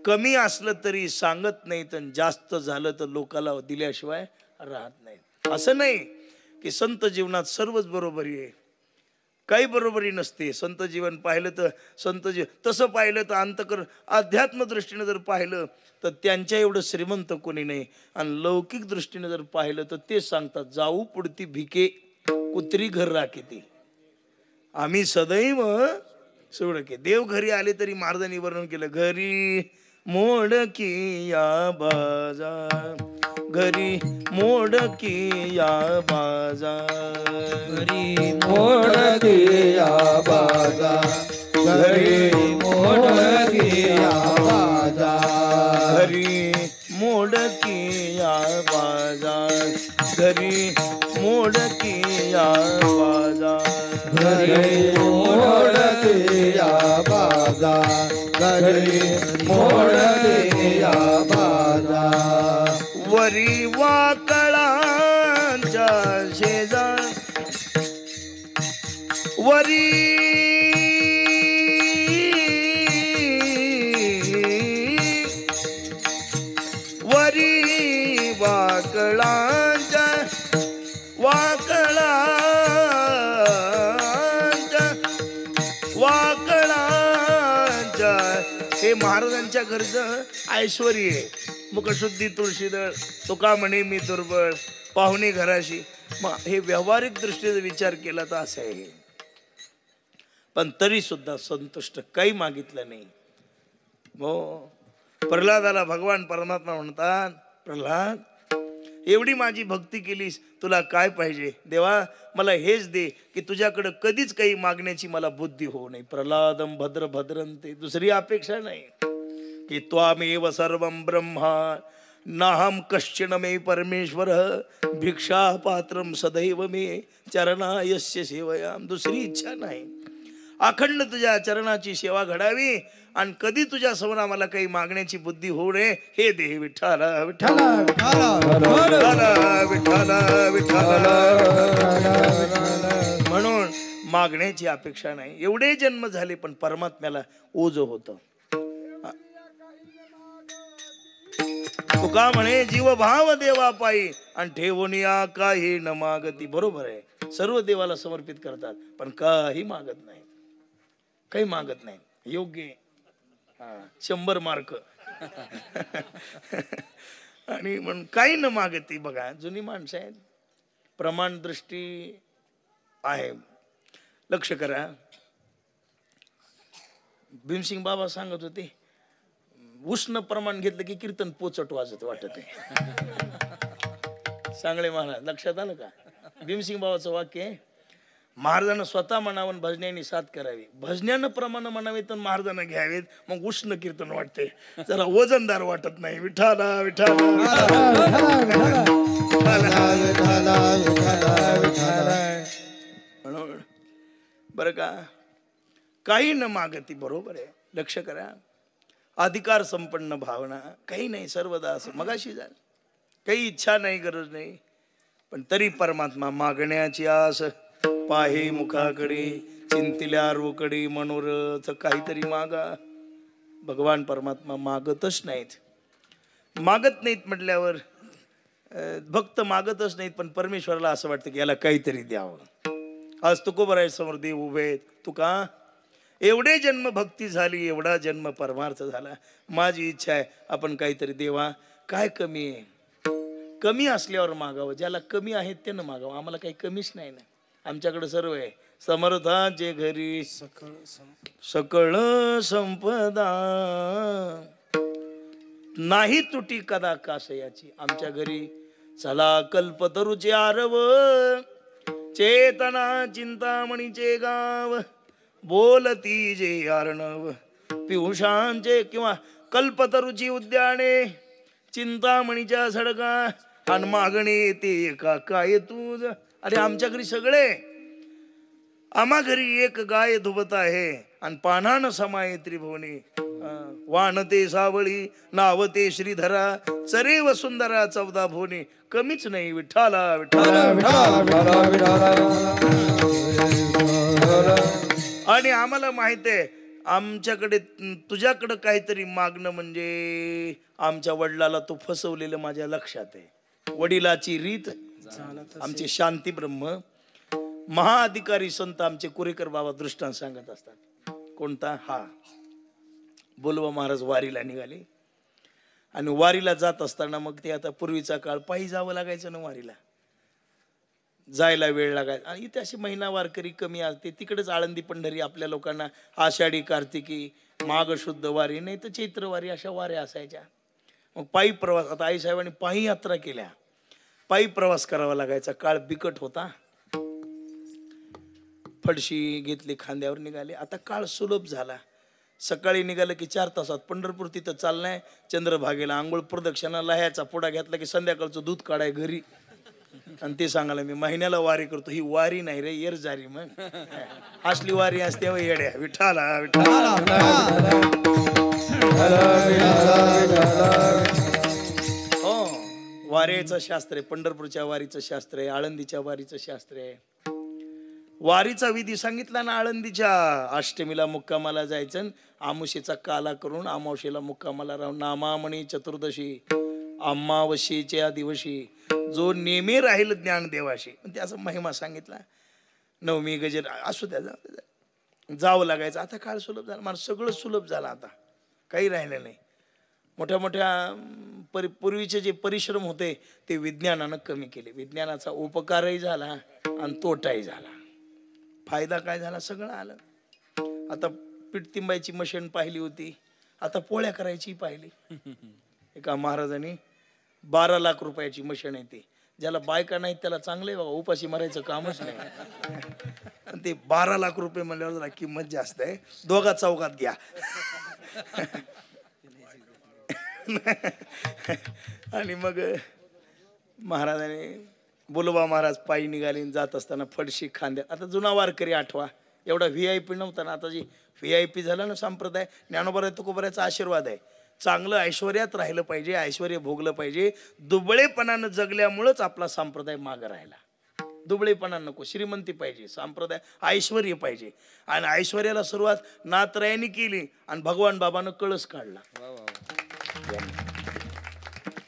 कमी असलं तरी सांगत नाही, तर जास्त झालं तर लोकाला दिल्याशिवाय राहत नाही. असं नाही की संत जीवनात सर्वच बरोबरी आहे, काही बरोबरी नसते. संत जीवन पाहिलं तर तसं पाहिलं तर अंतकर अध्यात्म दृष्टीने जर पाहिलं तर त्यांच्या एवढं श्रीमंत कोणी नाही. आणि लौकिक दृष्टीने जर पाहिलं तर ते सांगतात जाऊ पुढती भिके कुत्री घर राखीती. आम्ही सदैव सोडके. देव घरी आले तरी महाराजांनी वर्णन केलं. घरी मोडकी या बाजार, घरी मोडकी या बाजार, घरी मोडकी या बाजार, घरी मोडकी या बाजार, घरी मोडकी या बाजार, घरी मोडकी या बाजार, घरी मोडकी या बाजार, घरी मोडकी या बाजार. वरी वाकळांच्या शेजार, वरी वरी वाकळांच्या हे महाराजांच्या घरचं ऐश्वर्य आहे. मुखशुद्धी तुळशीदळ, तुका म्हणे मी दुर्बळ, पाहुणे घराशी. मग हे व्यावहारिक दृष्टीचा विचार केला तर असं आहे. पण तरी सुद्धा संतुष्ट, काही मागितलं नाही. हो, प्रल्हादाला भगवान परमात्मा म्हणतात, प्रल्हाद एवढी माझी भक्ती केलीस, तुला काय पाहिजे. देवा मला हेच दे की तुझ्याकडे कधीच काही मागण्याची मला बुद्धी होऊ नये. प्रल्हादम भद्र भद्रंते. दुसरी अपेक्षा नाही की त्वामेव सर्वं ब्रह्मा नाहम कश्चन मे परमेश्वर भिक्षा पात्रम सदैव मे चरणायस्य सेवयाम. दुसरी इच्छा नाही. अखंड तुझ्या चरणाची सेवा घडावी आणि कधी तुझ्या समोर आम्हाला काही मागण्याची बुद्धी होऊ नये. हे दे विठ्ठला विठ्ठला विठ्ठला विठ्ठला. म्हणून मागण्याची अपेक्षा नाही. एवढे जन्म झाले पण परमात्म्याला ओझ होतं. तुका म्हणे जीव भाव देवा पायी आणि ठेवून या काही न मागती. बरोबर आहे, सर्व देवाला समर्पित करतात पण काही मागत नाही, काही मागत नाही. योग्य 100 मार्क. आणि म्हणून काही न मागती. बघा जुनी माणसं आहेत, प्रमाण दृष्टी आहे. लक्ष करा. भीमसिंग बाबा सांगत होते उष्ण प्रमाण घेतलं की कीर्तन पोचट वाजत वाटत आहे. सांगळे महाराज लक्षात आलं का. भीमसिंग बाबाचं वाक्य आहे, महाराजांना स्वतः म्हणावं भजन्यांनी साथ करावी, भजन्यानं प्रमाण म्हणावे तर महाराजांना घ्यावेत. मग उष्ण कीर्तन वाटते, जरा वजनदार वाटत नाही. विठाला विठाला म्हणून बरं का, काही न मागती. बरोबर आहे. लक्ष करा. अधिकार संपन्न भावना, काही नाही, सर्वदा असं मगाशी झालं. काही इच्छा नाही, गरज नाही, पण तरी परमात्मा मागण्याची आस पाहे मुखाकडे, चिंतिल्या रोकडे मनोरथ. काहीतरी मागा. भगवान परमात्मा मागतच नाहीत. मागत नाहीत म्हटल्यावर भक्त मागतच नाहीत, पण परमेश्वराला असं वाटतं की याला काहीतरी द्यावं. आज तुकोबराय समोर देव उभे आहेत. तुका एवढे जन्म भक्ती झाली, एवढा जन्म परमार्थ झाला. माझी इच्छा आहे आपण काहीतरी देवा. काय कमी आहे, कमी असल्यावर मागावं. ज्याला कमी आहे त्यानं मागावं. आम्हाला काही कमीच नाही ना, आमच्याकडे सर्व आहे. समर्थाचे घरी सकळ संपदा, नाही तुटी कदा कासयाची. आमच्या घरी चला कल्पतरुचे आरव, चेतना चिंतामणीचे गाव, बोलती जे अर्णव पियुषांचे किंवा कल्पतरुची उद्याने, चिंतामणीच्या सडका आणि मागणे ते का काय तुझ. अरे आमच्या घरी सगळे आम्हा घरी एक गाय धुबत आहे आणि पानान समाये त्रिभुवनी. वानते सावळी नावते श्रीधरा चरे वसुंधरा 14 भुवनी. कमीच नाही विठ्ठला विठ्ठला. आणि आम्हाला माहित आहे आमच्याकडे तुझ्याकडे काहीतरी मागणं म्हणजे आमच्या वडिलाला तू फसवलेलं माझ्या लक्षात आहे. वडिलाची रीत आमचे शांती ब्रह्म महाअधिकारी संत आमचे कुरेकर बाबा दृष्टांत सांगत असतात. कोणता? हा. बोलवा महाराज वारीला निघाले आणि वारीला जात असताना मग ते आता पूर्वीचा काळ पायी जावं लागायचं ना वारीला. जायला वेळ लागायचा आणि इथे अशी महिना वारकरी कमी असते. तिकडेच आळंदी पंढरी आपल्या लोकांना आषाढी कार्तिकी माघ शुद्ध वारी नाही तर चैत्र वारी अशा वाऱ्या असायच्या. मग पायी प्रवास. आता आईसाहेबांनी पायी यात्रा केल्या. पायी प्रवास करावा लागायचा. काळ बिकट होता. फडशी घेतली खांद्यावर निघाले. आता काळ सुलभ झाला. सकाळी निघालं की 4 तासात पंढरपूर. तिथं चाललंय चंद्रभागेला आंघोळ प्रदक्षिणा लह्याचा पुडा घेतला की संध्याकाळचं दूध काढाय घरी. आणि ते सांगायला मी महिन्याला वारी करतो. ही वारी नाही रे येर जारी. मग असली वारी असते येड्या. विठ्ठला विठ्ठला. हो, वारीचं शास्त्र आहे. पंढरपूरच्या वारीचं शास्त्र आहे. आळंदीच्या वारीचं शास्त्र आहे. वारीचा विधी सांगितला ना. आळंदीच्या अष्टमीला मुक्कामाला जायचं. आमुषेचा काला करून अमावशेला मुक्कामाला राहून नामामणी चतुर्दशी अमावशीच्या दिवशी जो नेमे राहील ज्ञानदेवाशी. त्याचा महिमा सांगितला. नवमी गजर असू द्या जावं लागायचं. आता काळ सुलभ झाला. मला सगळं सुलभ झालं. आता काही राहिलं नाही. मोठ्या मोठ्या पूर्वीचे जे परिश्रम होते ते विज्ञानानं कमी केले. विज्ञानाचा उपकारही झाला आणि तोटाही झाला. फायदा काय झाला? सगळं आलं. आता पीठ तिंबायची मशीन पाहिली होती. आता पोळ्या करायची पाहिली. एका महाराजांनी 12 लाख रुपयाची मशीन आहे. ती ज्याला बायका नाही त्याला चांगलं बघा. उपाशी मारायचं कामच नाही. आणि ते 12 लाख रुपये म्हणल्यावर जरा किंमत जास्त आहे. दोघा चौकात घ्या. आणि मग महाराजांनी बोलोबा महाराज पायी निघाले. जात असताना फडशी खांद्या. आता जुना वारकरी आठवा. एवढा VIP नव्हता ना. आता जी VIP झाला ना संप्रदाय. ज्ञानोबा तुकोबाराचा आशीर्वाद आहे. चांगलं ऐश्वर्यात राहिलं पाहिजे. ऐश्वर्य भोगलं पाहिजे. दुबळेपणानं जगल्यामुळंच आपला संप्रदाय मागं राहिला. दुबळेपणा नको. श्रीमंती पाहिजे. संप्रदाय ऐश्वर्य पाहिजे. आणि ऐश्वर्याला सुरुवात नाथरायांनी केली आणि भगवान बाबानं कळस काढला.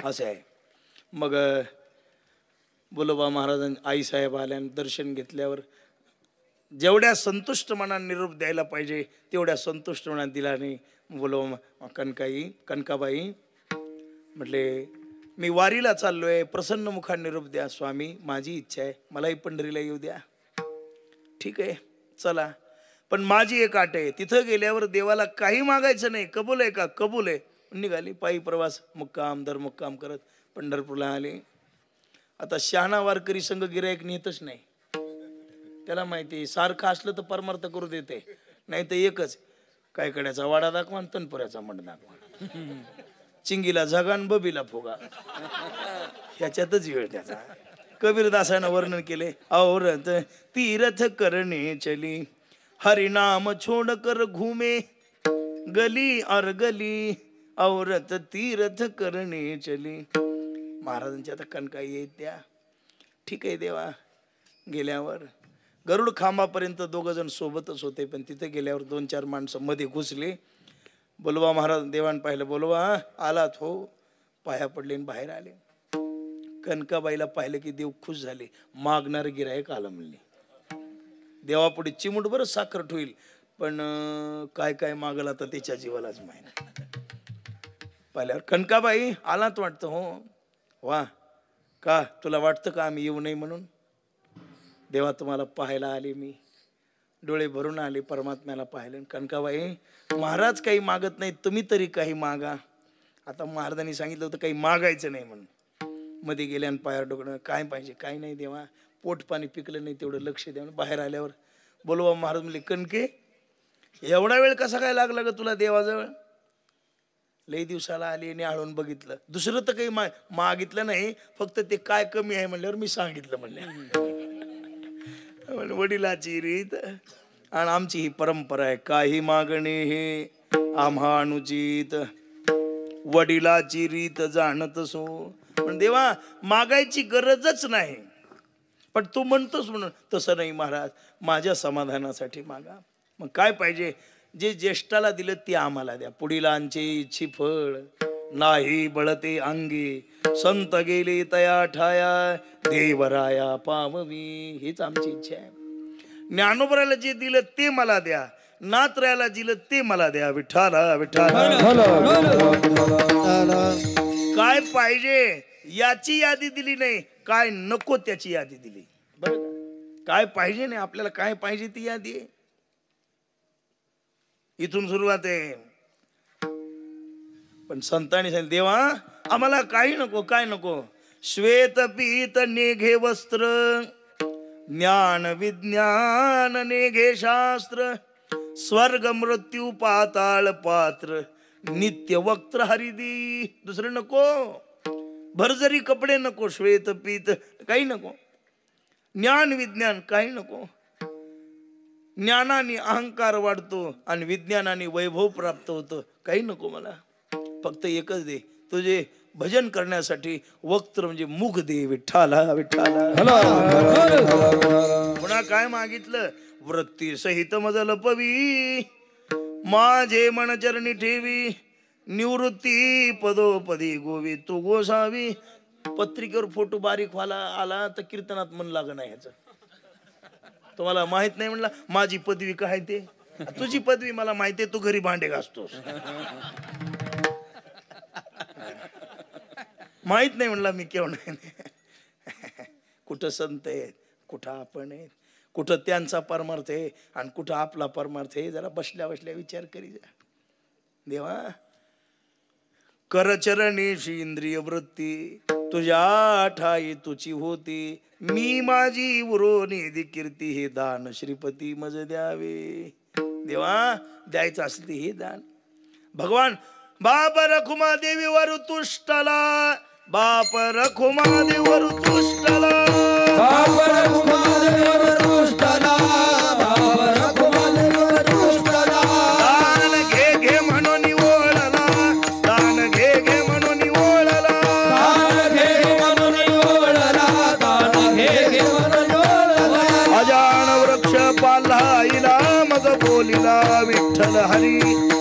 असं आहे. मग बोलोबा महाराजांनी आईसाहेब आल्यानं दर्शन घेतल्यावर जेवढ्या संतुष्ट मनाने निरोप द्यायला पाहिजे तेवढ्या संतुष्ट मनाने दिला नाही. बोलोबा कनकाबाई म्हटले मी वारीला चाललोय. प्रसन्न मुखाने निरोप द्या. स्वामी माझी इच्छा आहे. मलाही पंढरीला येऊ द्या. ठीक आहे चला. पण माझी एक अट आहे. तिथं गेल्यावर देवाला काही मागायचं नाही. कबूल आहे का? कबूल आहे. निघाली पायी प्रवास. मुक्काम दर मुक्काम करत पंढरपूरला आले. आता शहाणा वारकरी संघ गिरायक नेतच नाही. त्याला माहिती सारखं असलं तर परमार्थ करू देते. नाही तर एकच काय कड्याचा वाडा दाखवा आणि तनपुऱ्याचा मठ दाखवा. चिंगीला झगान बबीला फुगा. ह्याच्यातच वेळ त्याचा. कबीरदासानं वर्णन केले. औरत तीर्थ करणे चली हरिनाम छोड कर घुमे गली और गली औरत तीर्थ करणे चली. महाराजांच्या आता कणकाई येत त्या. ठीक आहे देवा. गेल्यावर गरुड खांबापर्यंत 2 जण सोबतच होते. पण तिथे गेल्यावर 2-4 माणसं मध्ये घुसले. बोलवा महाराज देवान पाहिलं. बोलवा आलात हो. पाया पडले आणि बाहेर आले. कनकाबाईला पाहिलं की देव खुश झाले. मागणार गिरायक आलं म्हणले. देवापुढे चिमूट बरं साखर ठेवील पण काय काय मागला तर त्याच्या जीवालाच माहिती. पाहिल्यावर कनकाबाई आलात वाटतं. हो. वा का तुला वाटतं का आम्ही येऊ नये म्हणून? देवा तुम्हाला पाहायला आले. मी डोळे भरून आले. परमात्म्याला पाहिलं. कनकाबाई महाराज काही मागत नाही. तुम्ही तरी काही मागा. आता महाराजांनी सांगितलं होतं काही मागायचं नाही म्हणून. मध्ये गेल्या आणि पायावर डोकणं. काय पाहिजे? काय नाही देवा. पोट पाणी पिकलं नाही तेवढं लक्ष द्या. बाहेर आल्यावर बोलवा महाराज म्हणले कणके एवढा वेळ कसा काय लागला ग तुला देवाजवळ? लई दिवसाला आली आणि आळून बघितलं. दुसरं तर काही मागितलं नाही. फक्त ते काय कमी आहे म्हणल्यावर मी सांगितलं म्हणले. वडिलाची रीत आणि आमची ही परंपरा आहे. काही मागणे हे आम्हा अनुचित, वडिलाची रीत जाणत सो. पण देवा मागायची गरजच नाही, पण तू म्हणतोस म्हणून. तसं नाही महाराज, माझ्या समाधानासाठी मागा. मग काय पाहिजे? जे ज्येष्ठाला दिलं ते आम्हाला द्या. पुढीलांचे इच्छी फळ नाही बळते अंगी, संत गेले तया ठाया देवराया पामवी. हीच आमची इच्छा आहे. ज्ञानोबराला जे दिलं ते मला द्या, नात्र्याला दिलं ते मला द्या. विठ्ठला विठ्ठला. काय पाहिजे याची यादी दिली नाही, काय नको त्याची यादी दिली. बरं का? काय पाहिजे नाही आपल्याला, काय पाहिजे ती यादी आहे. इथून सुरुवात आहे. पण संतांनी सांगितलं देवा आम्हाला काही नको, काय नको. श्वेत पीत नेघे वस्त्र, ज्ञान विज्ञान नेघे शास्त्र, स्वर्ग मृत्यू पाताळ पात्र, नित्य वक्त्र हरिदी. दुसरं नको. भरजरी कपडे नको, श्वेत पीत काही नको, ज्ञान विज्ञान काही नको. ज्ञानाने अहंकार वाढतो आणि विज्ञानाने वैभव प्राप्त होतं. काही नको मला. फक्त एकच दे, तुझे भजन करण्यासाठी वक्त्र म्हणजे मुख दे. विठ्ठला विठ्ठला. पुन्हा काय मागितलं? वृत्ती सहित मज लपवी, माझे मन चरणी ठेवी, निवृत्ती पदोपदी गोवी तू गोसावी. पत्रिकेवर फोटो बारीक व्हायला आला तर कीर्तनात मन लागण आहे ह्याचं. तुम्हाला माहित नाही म्हणला माझी पदवी काय ते? तुझी पदवी मला माहिती आहे, तू घरी भांडे घासतोस. माहित नाही म्हणला मी केव्हा नाही. कुठं संत आहेत, कुठं आपण आहेत, कुठं त्यांचा परमार्थ आहे आणि कुठं आपला परमार्थ आहे. जरा बसल्या बसल्या विचार करी जा. देवा करचरणीशी इंद्रिय वृत्ती, तुझ्या ठाई तुची होती, मी माझी उरो निधी कीर्ती, हे दान श्रीपती मज द्यावे. देवा द्यायचं असते हे दान. भगवान बाप रखुमा देवीवर तुष्टला, बाप रखुमा देवीवर तुष्टला, बाप रखुमा देवीवर तुष्टला, बाप रखुमा देवीवर तुष्टला. दान घे घे म्हणून ओळला, दान घे घे म्हणून ओळला, दान घे घे म्हणून ओळला, दान घे घे म्हणून ओळला. अजान वृक्ष पालाईला मग बोलिला विठ्ठल हरी.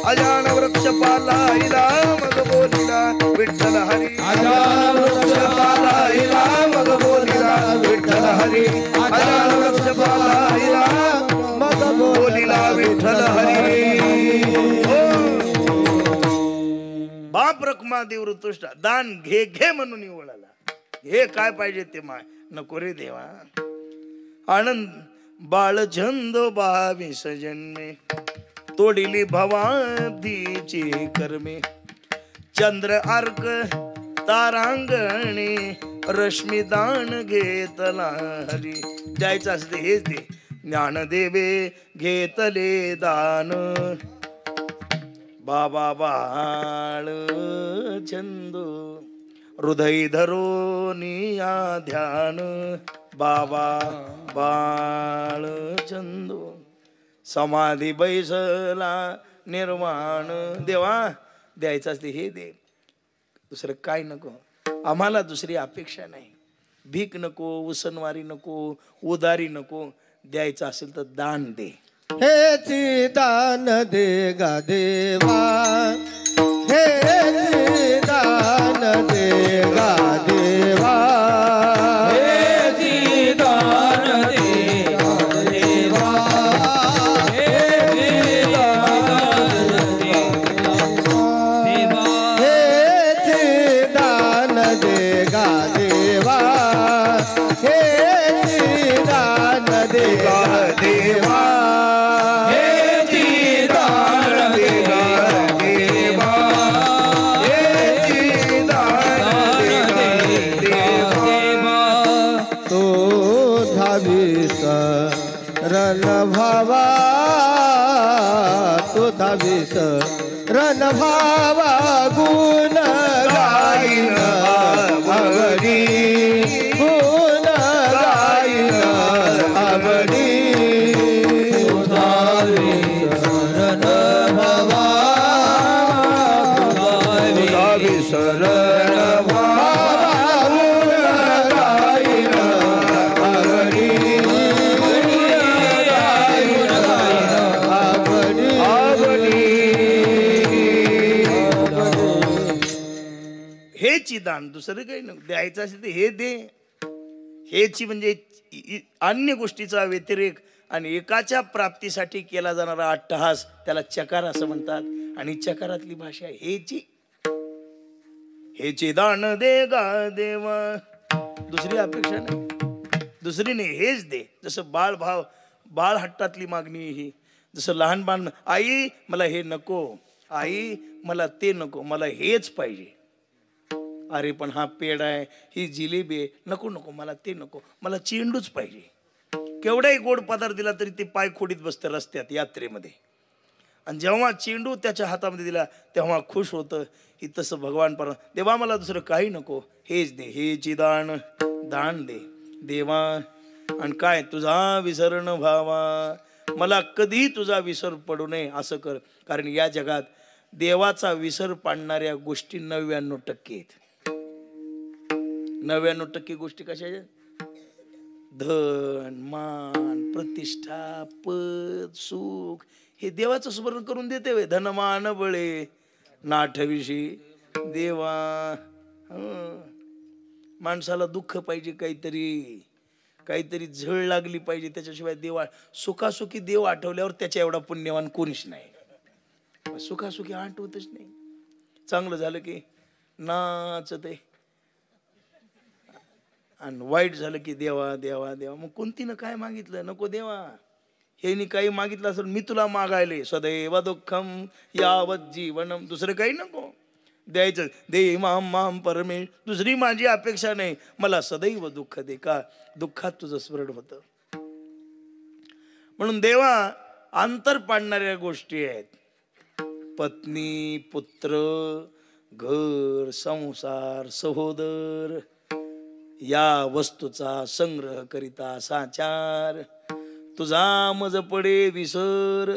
अजान वृक्ष पालाईला मग बोलिला विठ्ठल हरी. अजान वृक्ष पालाईला मग बोलिला विठ्ठल हरी. अजान वृक्ष पालाईला मग बोलिला विठ्ठल हरी. बाप रखुमा देव ऋतुष्टा, दान घे घे म्हणून ओळाला. हे काय पाहिजे ते माय नको रे देवा. आनंद बाळ छंद 22 जन्मे, तोडिली भवादीची कर्मे, चंद्र अर्क तारांगणे, रश्मी दान घेतला हरी. द्यायचं असते हेच दे. ज्ञान देवे घेतले दान, बाबा बाळ छंद, हृदय धरोनिया ध्यान, बाबा बाळ छंदो, समाधी बैसला निर्वाण. देवा द्यायचं असते हे दे. दुसरं काय नको आम्हाला. दुसरी अपेक्षा नाही. भीक नको, उसनवारी नको, उदारी नको. द्यायचं असेल तर दान दे. हेची दान दे गा देवा, हेची दान दे गा देवा, हेची दान दे गा देवा, हेची दान दे देवा, हेची दान दे गा देवा, हेची दान दे गा देवा. हे शरण हेची दान, दुसरं काही नको. द्यायचं असेल तर हे दे. हेची म्हणजे अन्य गोष्टीचा व्यतिरेक आणि एकाच्या प्राप्तीसाठी केला जाणारा अट्टहास, त्याला चकार असं म्हणतात. आणि चकारातली भाषा हेची. हेची दान दे गा देवा, दुसरी अपेक्षा नाही, दुसरी नाही, हेच दे. जसं बाळ हट्टातली मागणी ही, जसं लहान बाळ, आई मला हे नको, आई मला ते नको, मला हेच पाहिजे. अरे पण हा पेड आहे, ही जिलेबी आहे, नको नको मला ते नको, मला चेंडूच पाहिजे. केवढाही गोड पदार्थ दिला तरी ते पाय खोडीत बसतं रस्त्यात यात्रेमध्ये. आणि जेव्हा चेंडू त्याच्या हातामध्ये दिला तेव्हा खुश होतं. ही तसं भगवान पर देवा मला दुसरं काही नको, हेच दे. हेची दान दान दे देवा. आणि काय तुझा विसर न व्हावा, मला कधी तुझा विसर पडू नये असं कर. कारण या जगात देवाचा विसर पाडणाऱ्या गोष्टी 99% आहेत. 99% गोष्टी कशा आहेत? धन, मान, प्रतिष्ठा, पद, सुख, हे देवाचं स्मरण करून देते. धनमान बळे नाठविषयी देवा. माणसाला दुःख पाहिजे, काहीतरी झळ लागली पाहिजे, त्याच्याशिवाय देवा. सुखासुखी देव आठवल्यावर त्याच्या एवढा पुण्यवान कोणीच नाही. सुखासुखी आठवतच नाही. चांगलं झालं की नाचते, आणि वाईट झालं की देवा देवा देवा. मग कोणतीनं काय मागितलं? नको देवा, हे काही मागितलं असेल मी तुला मागायले सदैव दुःखम यावत जीवनम, दुसरं काही नको द्यायचं. दे माम माम परमेश, दुसरी माझी अपेक्षा नाही, मला सदैव दुःख दे. का? दुःखात तुझं स्मरण होतं. म्हणून देवा अंतर पाडणाऱ्या गोष्टी आहेत. पत्नी, पुत्र, घर, संसार, सहोदर, या वस्तूचा संग्रह करिता साचार, तुझा मज पडे विसर,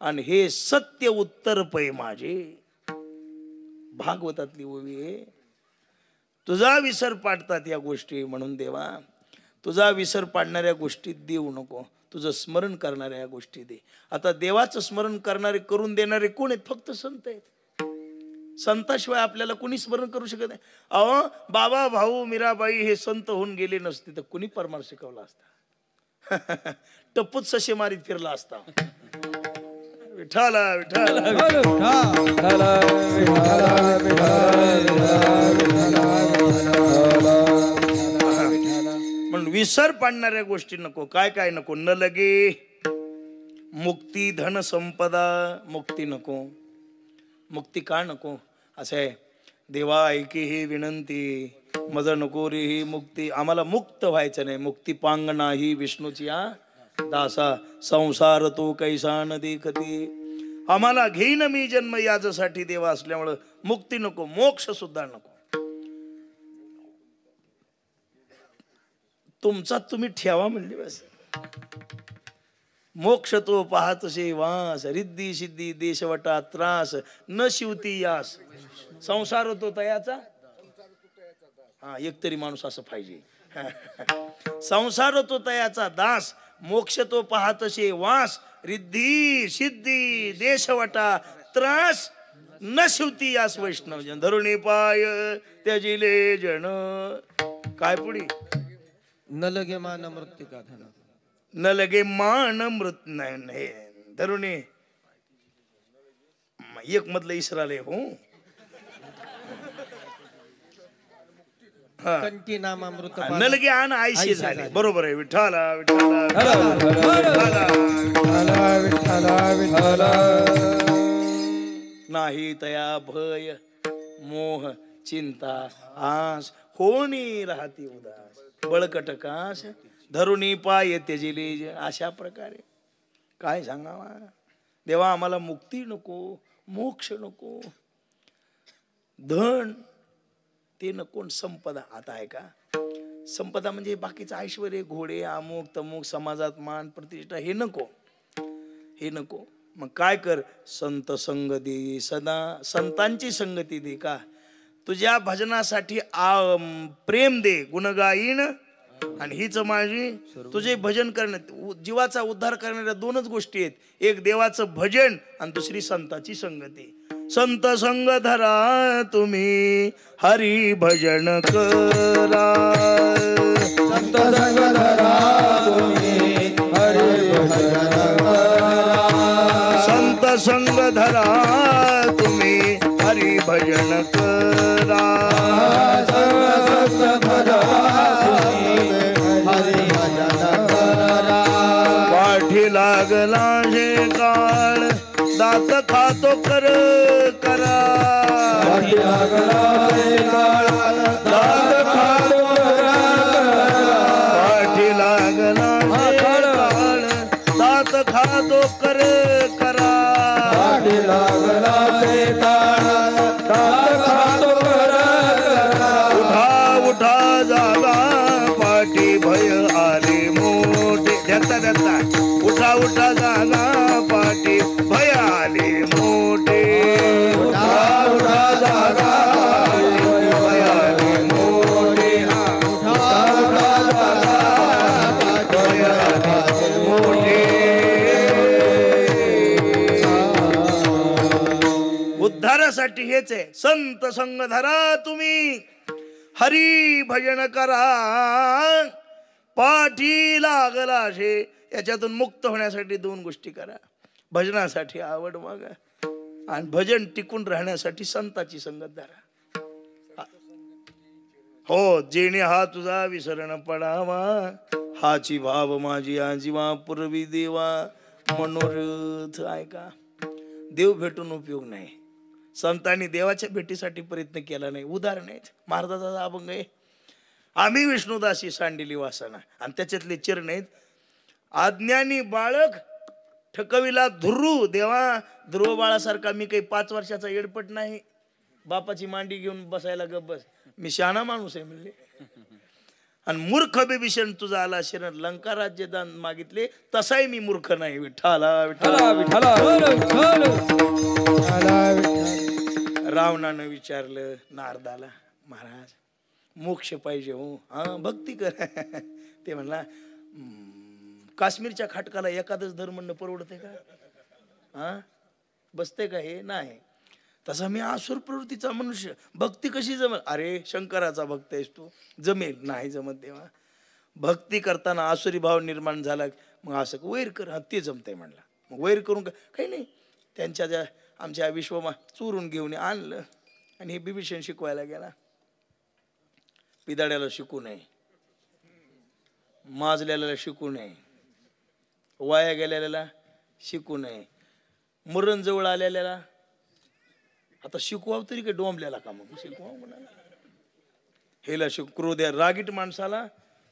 आणि हे सत्य उत्तर पै माझे. भागवतातली ओवी आहे. तुझा विसर पाडतात या गोष्टी. म्हणून देवा तुझा विसर पाडणाऱ्या गोष्टी देऊ नको, तुझं स्मरण करणाऱ्या गोष्टी दे. आता देवाचं स्मरण करणारे, करून देणारे कोण आहेत? फक्त संत आहेत. संताशिवाय आपल्याला कुणी स्मरण करू शकत नाही. अहो बाबा भाऊ मीराबाई हे संत होऊन गेले नसते तर कुणी परमार शिकवला असता? टप्पूच सशे मारीत फिरला असता. विठाला विठाला म्हणून विसर पाडणाऱ्या गोष्टी नको. काय काय नको? न लगे मुक्ती, धन संपदा, मुक्ती नको. मुक्ती का नको? असं आहे, देवा ऐकी ही विनंती, मज नको रे ही मुक्ती. आम्हाला मुक्त व्हायचं नाही. मुक्ती पांग नाही विष्णूची या दासा, संसार तो कैसा न देखती. आम्हाला घेईन मी जन्म याच्यासाठी देवा असल्यामुळं मुक्ती नको, मोक्ष सुद्धा नको. तुमचा तुम्ही ठेवा म्हणले बस. मोक्ष तो पाहतसे वास, रिद्धी सिद्धी देशवटा त्रास, न शिवती यास. संसार तो तयाचा, हा एकतरी माणूस असं पाहिजे. संसार तो तयाचा दास, मोक्ष तो पाहतसे वास, रिद्धी सिद्धी देशवटा त्रास, न शिवती यास वैष्णव जन. धरुणी पाय त्याजिले जन. काय पुढे? न लगे मान मृत्यू का धन, न लगे मान मृत नाही धरुणी. एक मधलं इसराले हो. कंठी नाम अमृत न लगे आन आयशी झाले. बरोबर आहे. विठाला विठाला नाही तया भय मोह चिंता आस, होणी राहती उदास, बळकट कास धरुणी पाय त्यजिले. अशा प्रकारे काय सांगावा? देवा आम्हाला मुक्ती नको, मोक्ष नको, धन ते नको, संपदा. आता आहे का? संपदा म्हणजे बाकीचं ऐश्वर, घोडे, अमुक तमुक, समाजात मान प्रतिष्ठा, हे नको, हे नको. मग काय कर? संत संग दे सदा, संतांची संगती दे. का? तुझ्या भजनासाठी प्रेम दे गुणगाईन, आणि हीच माझी तुझे भजन करणे. जीवाचा उद्धार करणाऱ्या दोनच गोष्टी आहेत, एक देवाचं भजन आणि दुसरी संताची संगती. संत संग धरा तुम्ही हरी भजन करा, संत संग धरा तुम्ही हरी भजन करा, संत संग धरा तुम्ही हरी भजन करा, संत धरा तुम्ही हरी भजन करा. पाठी लागला जे काळ दात खातो कर करा, पाठी लागला जे काळ दात खातो करा, पाठी लागला जे काळ दात खातो कर करा, पाठी लागला जे काळ दात खातो करा. उठा उठा जागा पाठी भय आले मोठे, देता देता उठा उठा जागा पाठी भय आले मोठे, उठा उठा जागा भय आले मोठे, उठा उठा जागा भय आले मोठे. उद्धारासाठी हेच आहे, संत संग धरा तुम्ही हरी भजन करा, पाठी लागला शे. याच्यातून मुक्त होण्यासाठी दोन गोष्टी करा, भजनासाठी आवड मागा आणि भजन टिकून राहण्यासाठी संताची संगत धरा. हो, जेणे हा तुझा विसरण पडावा, हाची भाव माझी आजीवा पूर्वी देवा मनोरथ. ऐका, देव भेटून उपयोग नाही, संतांनी देवाच्या भेटीसाठी प्रयत्न केला नाही. उदाहरण आहेत, महाराजाचा अभंग आहे, आम्ही विष्णुदासी सांडिली वासना, आणि त्याच्यातले चरण आहेत, अज्ञानी बाळक ठकविला ध्रुव देवा. ध्रुव बाळासारखा मी काही 5 वर्षाचा येडपट नाही, बापाची मांडी घेऊन बसायला गब्बस, मी शहाणा माणूस आहे म्हणले. आणि मूर्ख बिभीषण तुझा आला शरण, लंका राज्य दान मागितले तसाही मी मूर्ख नाही. विठ्ठला विठ्ठला विठ्ठला रावणानं विचारलं नारदाला, महाराज मोक्ष पाहिजे हो, हा भक्ती कर. ते म्हणला काश्मीरच्या खाटकाला एखादच धर्म म्हणणं परवडते का, हा बसते का हे नाही. तसा मी आसुर प्रवृत्तीचा मनुष्य, भक्ती कशी जमेल. अरे शंकराचा भक्त आहेस तू, जमेल नाही जमत देवा. भक्ती करताना आसुरी भाव निर्माण झाला, मग असं वैर कर, हा ते जमतंय म्हणला. मग वैर करून काही नाही, त्यांच्या ज्या आमच्या विश्वमा चोरून घेऊन आणलं आणि हे बिभीषण शिकवायला गेला. पिदाड्याला शिकू नये, माजलेल्याला शिकू नये, वाया गेलेल्याला शिकू नये, मरण जवळ आलेल्याला आता शिकवावं तरी काही डोंबल्याला का मग शिकवावं म्हणाला. हेला क्रोध, रागीट माणसाला,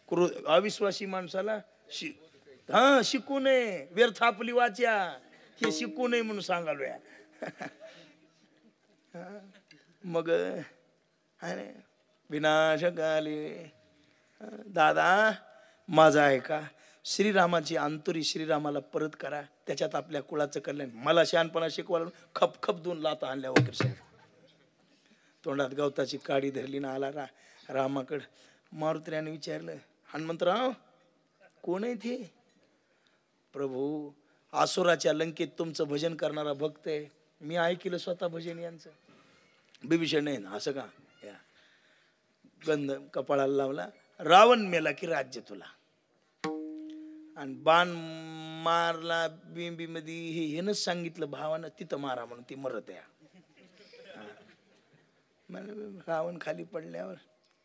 क्रोध अविश्वासी माणसाला हा शिकू नये, व्यर्थ आपली वाच्या, हे शिकू नये म्हणून सांगालो या. मग विनाशकाले दादा माझा आहे का, श्रीरामाची अंतुरी श्रीरामाला परत करा, त्याच्यात आपल्या कुळाचं कल्याण. मला शहाणपणा शिकवायला खप खप 2 लाता आणल्या वगैरे साहेब. तोंडात गवताची काडी धरली ना आला रामाकडं. मारुतीने विचारलं, हनुमंतराव कोण आहे ते. प्रभू आसुराच्या लंकेत तुमचं भजन करणारा भक्त आहे, मी ऐकलं स्वतः भजन यांचं. बिभीषण नाही ना असं का, या गंध कपाळाला लावला, रावण मेला की राज्य तुला, आणि बाण मारला बिंबी मध्ये हेनच सांगितलं भावानं तिथं मारा म्हणून, ती मरत आहे. रावण खाली पडल्यावर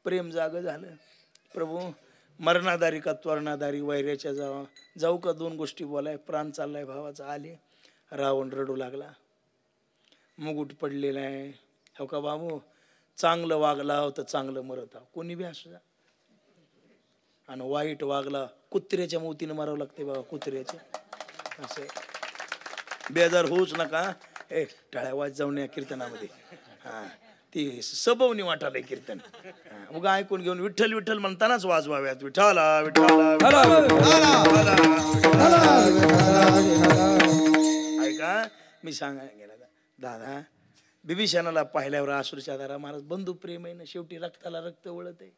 प्रेम जाग झालं. प्रभू मरणादारी का त्वरणादारी, वैऱ्याच्या जाऊ का 2 गोष्टी बोलाय, प्राण चाललाय भावाचा. आले, रावण रडू लागला, मुकुट पडलेला आहे. हो का बाबू, चांगलं वागला तर चांगलं मरत आहो, कोणी बी असू द्या, आणि वाईट वागला कुत्र्याच्या मोतीनं मारावं लागते बाबा, कुत्र्याच्या. असे बेजार होऊच नका. टाळ्या वाज जाऊन या कीर्तनामध्ये, हा ती सबवनी वाटालय कीर्तन, उगा ऐकून घेऊन विठ्ठल विठ्ठल म्हणतानाच वाजवाव्यात. विठ्ठला विठ्ठला. ऐका, मी सांगायला गेला दादा, बिभीषणाला पाहिल्यावर आसुरच्या दारा महाराज बंधू प्रेम आहे ना, शेवटी रक्ताला रक्त वळत आहे.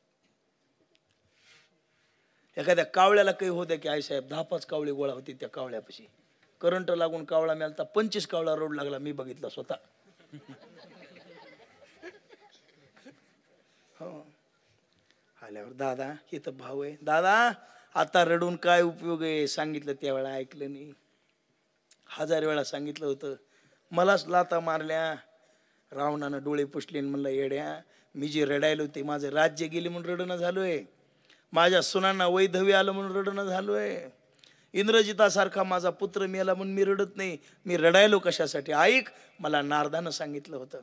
एखाद्या कावळ्याला काही होत्या की आई साहेब 10-5 कावळे गोळा होती त्या कावळ्यापाशी. करंट लागून कावळा मिळाला 25 कावळा रोड लागला, मी बघितला स्वतः. हो आल्यावर दादा हे तर भाऊ आहे. दादा आता रडून काय उपयोग आहे, सांगितलं त्यावेळेला ऐकलं नाही. 1000 वेळा सांगितलं होतं. मलाच लाता मारल्या, रावणानं डोळे पुसले. म्हणलं येड्या, मी जे रडायलो ते माझं राज्य गेले म्हणून रडणं झालोय, माझ्या सुनांना वैधव्य आलं म्हणून रडणं झालोय, इंद्रजितासारखा माझा पुत्र मेला म्हणून मी रडत नाही. मी रडायलो कशासाठी? ऐक, मला नारदानं सांगितलं होतं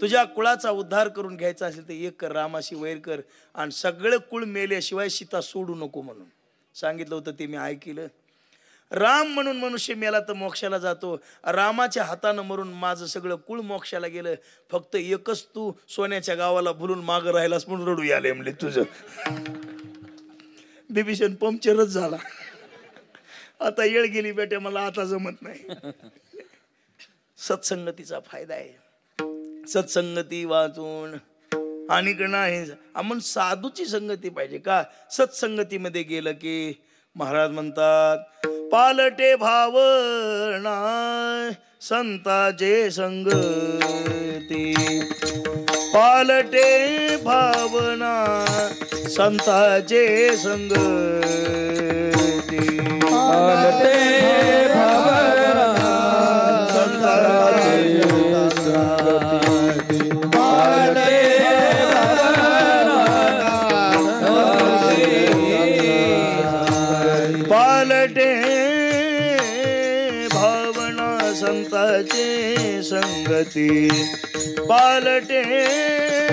तुझ्या कुळाचा उद्धार करून घ्यायचा असेल तर एक कर, रामाशी वैर कर आणि सगळे कुळ मेल्याशिवाय सीता सोडू नको म्हणून सांगितलं होतं. ते मी ऐकलं. राम म्हणून मनुष्य मेला तर मोक्षाला जातो, रामाच्या हातानं मरून माझं सगळं कुळ मोक्षाला गेलं. फक्त एकच तू सोन्याच्या गावाला भुलून मागं राहिलास म्हणून रडू आले म्हणले तुझं. बिभीषण पंक्चरच झाला. आता येळ गेली बेटे, मला आता जमत नाही. सत्संगतीचा फायदा आहे. सत्संगती वाचून आणि नाही आपण साधूची संगती पाहिजे का? सत्संगतीमध्ये गेलं की महाराज म्हणतात पालटे भावना संताचे संगती, पालटे भावना संताचे संगती, पालटे भावना संताचे संगती, पालटे पालटे भावना संताचे संगती, पालटे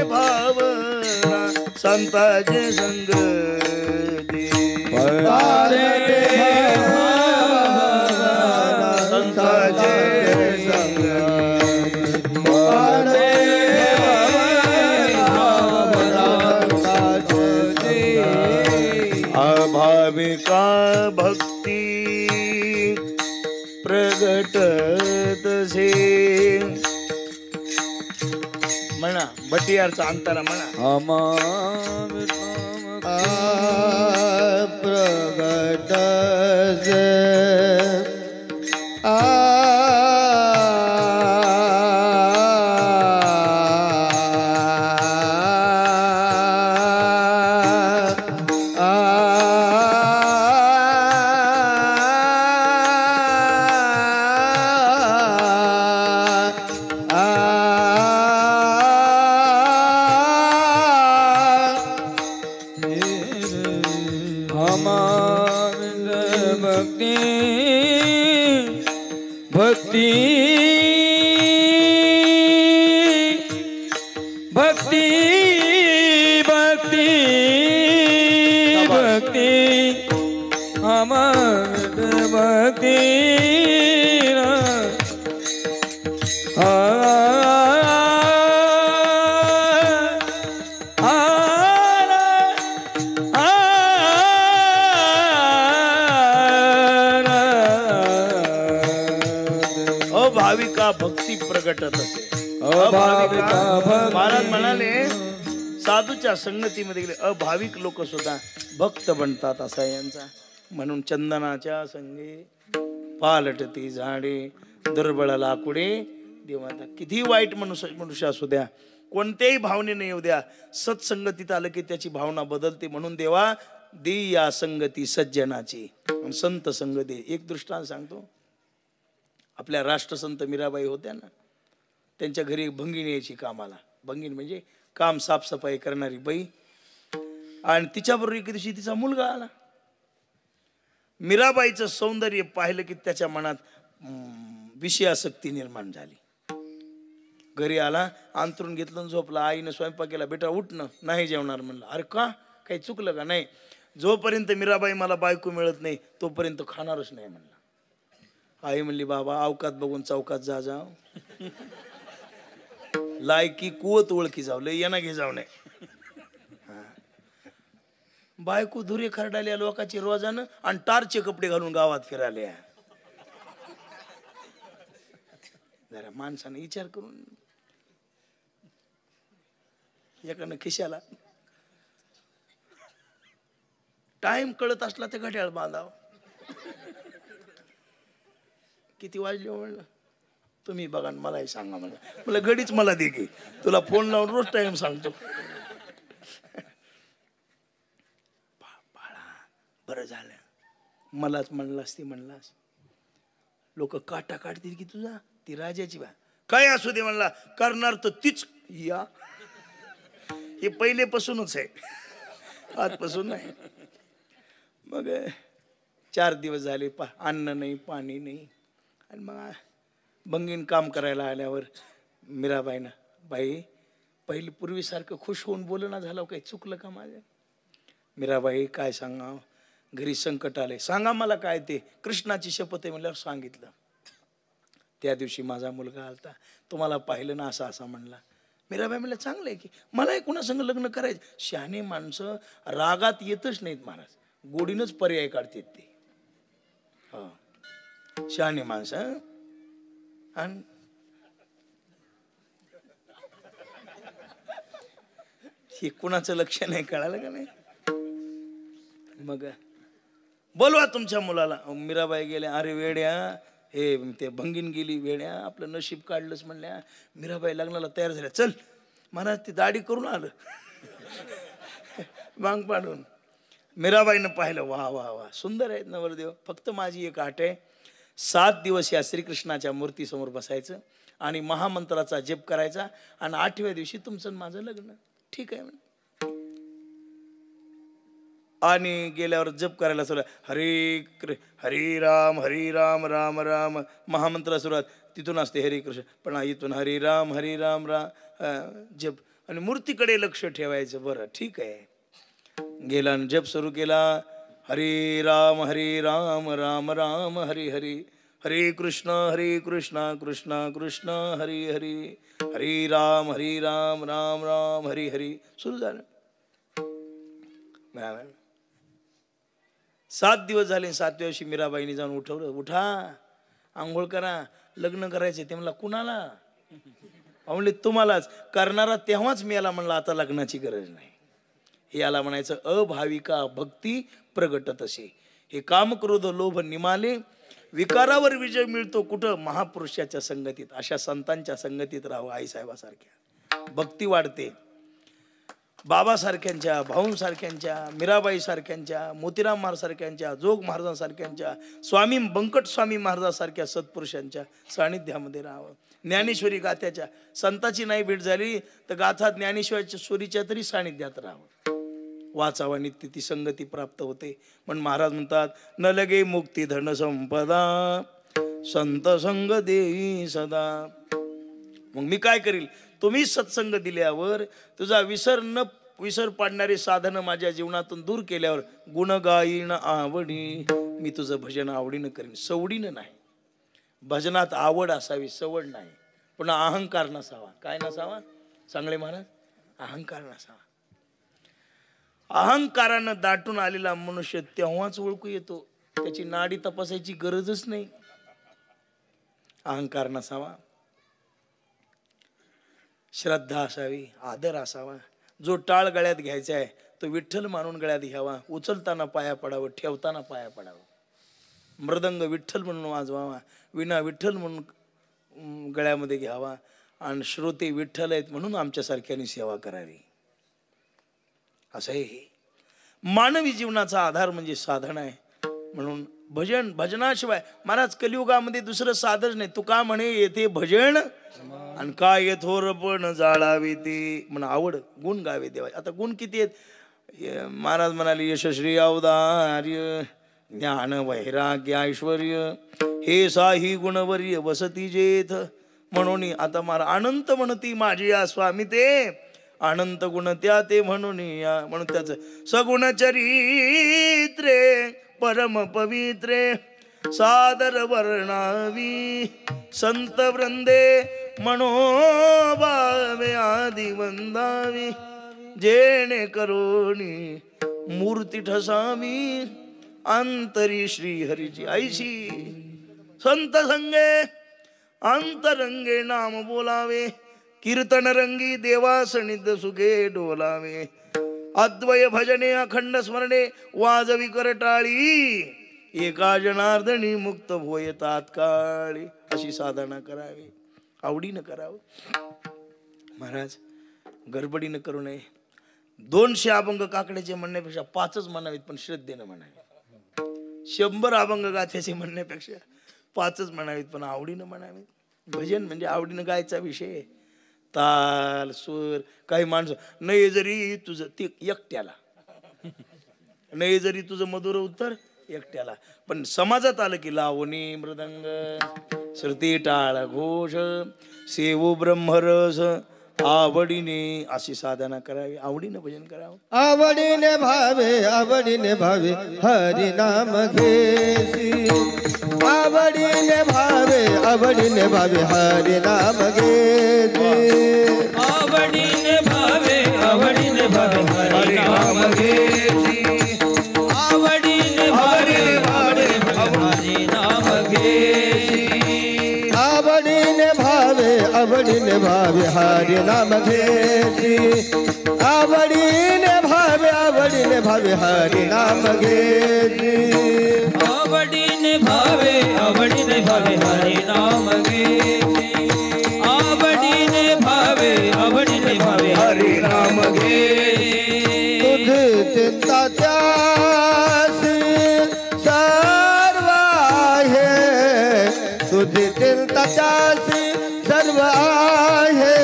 भावना संताचे संगती, पालटे भावना संताचे संगती, पालटे भावना संताचे अभाविका भक्ती प्रगटतसे. म्हणा बटियारचा अंतरा म्हणा. प्रगटसे भक्ती भक्ती भक्ती भक्ती अमर भक्ती अभाविका भक्ती प्रगटत असे. महाराज म्हणाले साधूच्या संगतीमध्ये गेले अभाविक लोक सुद्धा भक्त बनतात असा यांचा. म्हणून चंदनाच्या संगे पालटती झाडे, दुर्बळ लाकुडे देवाता. किती वाईट मनुष्य असू द्या, कोणत्याही भावनेने येऊ द्या, सत्संगतीत आलं की त्याची भावना बदलते. म्हणून देवा दे या संगती सज्जनाची, संत संग दे. एक दृष्टांत सांगतो. आपल्या राष्ट्रसंत मीराबाई होत्या ना, त्यांच्या घरी भंगिनी यायची कामाला. भंगिनी म्हणजे काम साफसफाई करणारी बाई. आणि तिच्याबरोबर एके दिवशी तिचा मुलगा आला. मीराबाईचं सौंदर्य पाहिलं की त्याच्या मनात विषयासक्ती निर्माण झाली. घरी आला, अंथरून घेतलं, झोपला. आईनं स्वयंपाक केला. बेटा उठ ना, नाही जेवणार म्हणलं. अरे का, काही चुकलं का? नाही, जोपर्यंत मीराबाई मला बायको मिळत नाही तोपर्यंत खाणारच नाही म्हणलं. आई म्हणली बाबा अवकात बघून चौकात जा जाव, लायकी कुवत ओळखी जाव, लय यांना घे जाव नाही. बायको धुरे खरडाल्या लोकांची रोजानं आणि टारचे कपडे घालून गावात फिराल्या. जरा माणसाने विचार करून. एकानं खिशाला. टाइम कळत असला तर घड्याळ बांधाव. किती वाजले म्हणलं तुम्ही बघा मलाही सांगा. मला घडीच मला दे की, तुला फोन लावून रोज टाइम सांगतो. बाळा बरं झालं मलाच म्हणलास ती म्हणलास. लोक काटा काढतील की तुझा, ती राजाची बा काय असू दे म्हणला, करणार तर तीच या. हे पहिलेपासूनच आहे, आजपासून नाही. मग 4 दिवस झाले अन्न नाही पाणी नाही. आणि मग बंगीन काम करायला आल्यावर मीराबाईनं, बाई पहिली पूर्वीसारखं खुश होऊन बोलणं झालं काही चुकलं का माझं? मीराबाई काय सांगा, घरी संकट आले, सांगा मला काय ते. कृष्णाची शपथ आहे म्हणल्यावर सांगितलं. त्या दिवशी माझा मुलगा आलता, तुम्हाला पाहिलं ना असं असं म्हणला. मीराबाई म्हणलं चांगलं आहे की, मलाही कुणासंग लग्न करायचं. शहाणे माणसं रागात येतच नाहीत महाराज, गोडीनच पर्याय काढतात ते. हो शहाणे माणसं. आणि हे कुणाचं लक्ष नाही, कळालं का नाही? मग बोलवा तुमच्या मुलाला. मीराबाई गेल्या, अरे वेड्या हे ते भंगीन गेली वेड्या, आपलं नशीब काढलंच म्हणल्या. मीराबाई लग्नाला तयार झाल्या. चल महाराज ती दाढी करून आलं मांग पाडून. मीराबाईनं पाहिलं, वा वा वा सुंदर आहेत नवरदेव. फक्त माझी एक आट आहे, 7 दिवस या श्रीकृष्णाच्या मूर्तीसमोर बसायचं आणि महामंत्राचा जप करायचा आणि 8व्या दिवशी तुमचं माझं लग्न. ठीक आहे म्हणे. आणि गेल्यावर जप करायला सुरुवात, हरी राम राम राम महामंत्र सुरुवात तिथून असते हरे कृष्ण. पण इथून हरी राम जप आणि मूर्तीकडे लक्ष ठेवायचं. बरं ठीक आहे. गेला आणि जप सुरू केला. हरे राम राम राम हरी हरी, हरे कृष्ण कृष्ण कृष्ण हरी हरी, हरे राम राम राम हरी हरी. सुरू झालं. 7 दिवस झाले. 7व्या दिवशी मीराबाईने जाऊन उठवलं, उठा आंघोळ करा, लग्न करायचे. ते म्हणला कुणाला? म्हणले तुम्हालाच. करणारा तेव्हाच मी याला म्हणला आता लग्नाची गरज नाही. हे याला म्हणायचं अभाविका भक्ती प्रगटत असे. हे काम क्रोध लोभ निमाले, विकारावर विजय मिळतो कुठं? महापुरुषाच्या संगतीत. अशा संतांच्या संगतीत राहावं. आईसाहेबासारख्या भक्ती वाढते. बाबासारख्यांच्या, भाऊंसारख्यांच्या, मीराबाई सारख्यांच्या, मोतीराम महाराज सारख्यांच्या, जोग महाराजांसारख्यांच्या, स्वामी बंकट स्वामी महाराजांसारख्या सत्पुरुषांच्या सानिध्यामध्ये राहावं. ज्ञानेश्वरी गाथ्याच्या संताची नाही भेट झाली तर गाथा ज्ञानेश्वरीच्या तरी सानिध्यात राहावं. वाचावा नित्य ती संगती प्राप्त होते. पण महाराज म्हणतात, न लगे मुक्ती धन संपदा, संत संग देई सदा. मग मी काय करील? तुम्ही सत्संग दिल्यावर तुझा विसर पाडणारे साधनं माझ्या जीवनातून दूर केल्यावर गुण गाईन आवडी, मी तुझं भजन आवडीनं करीन, सवडीनं नाही. भजनात आवड असावी, सवड नाही. पुन्हा अहंकार नसावा. काय नसावा? चांगले महाराज, अहंकार नसावा. अहंकारानं दाटून आलेला मनुष्य तेव्हाच ओळखू येतो, त्याची नाडी तपासायची गरजच नाही. अहंकार नसावा. श्रद्धा असावी, आदर असावा. जो टाळ गळ्यात घ्यायचा आहे तो विठ्ठल मानून गळ्यात घ्यावा. उचलताना पाया पडावं, ठेवताना पाया पडावं. मृदंग विठ्ठल म्हणून वाजवावा, विणा विठ्ठल म्हणून गळ्यामध्ये घ्यावा. आणि श्रोते विठ्ठल आहेत म्हणून आमच्यासारख्यानी सेवा करावी. असं आहे हे मानवी जीवनाचा आधार म्हणजे साधन आहे. म्हणून भजनाशिवाय महाराज कलियुगामध्ये दुसरं साधन नाही. तुका म्हणे येथे भजन आणि काय थोर पण जाळावे ते म्हणून आवड गुण गावे देवा. आता गुण किती आहेत? महाराज म्हणाले यशश्री औदार्य ज्ञान वैराग्य ऐश्वर्य हे साही गुणवर्य वसती जेथ. म्हणून आता महाराज अनंत म्हणती माझी या स्वामी ते अनंत गुण त्या ते म्हणून या. म्हणून त्याच सगुण चरित्रे परम पवित्रे सादर वर्णावी संत वृंदे मनोभावे आदि वंदावी जेणे करोनी मूर्ती ठसावी अंतरी श्री हरीची ऐशी. संत संगे अंतरंगे नाम बोलावे कीर्तन रंगी देवासनिध सुखे डोलावे, अद्वय भजने अखंड स्मरणे वाजवी करटाळी, एका जनार्दनी मुक्त होय तात्काळी. अशी साधना करावी, आवडीनं करावं. महाराज गडबडीनं करू नये. 200 अभंग काकड्याचे म्हणण्यापेक्षा 5च म्हणावेत, पण श्रद्धेनं म्हणावे. 100 अभंग गाथ्याचे म्हणण्यापेक्षा 5च म्हणावेत, पण आवडीनं म्हणावेत. भजन म्हणजे आवडीनं गायचा विषय. ताल सूर, काही माणसं नाही जरी तुझं ते एकट्याला, नाही जरी तुझं मधुर उत्तर एकट्याला, पण समाजात आलं की लावणी मृदंग श्रुती टाळ घोष सेवू ब्रह्मरस आवडीने अशी साधना करावी, आवडीनं भजन करावं. आवडीने भावे हरी नाम घेसी, आवडीने भावे हरी नाम घेसी, आवडीने भावे हरी नाम घेसी, आवडीने भावे हरी नाम घेसी, आवडीने भावे हरी नाम घेसी, आवडीने भावे हरी नाम घेसी, आवडीने भावे हरी नाम घेसी, आवडीने भावे हरी नाम घेसी. तुझ चिंता त्यासी सर्व आहे, तुझ चिंता त्यासी सर्व आहे,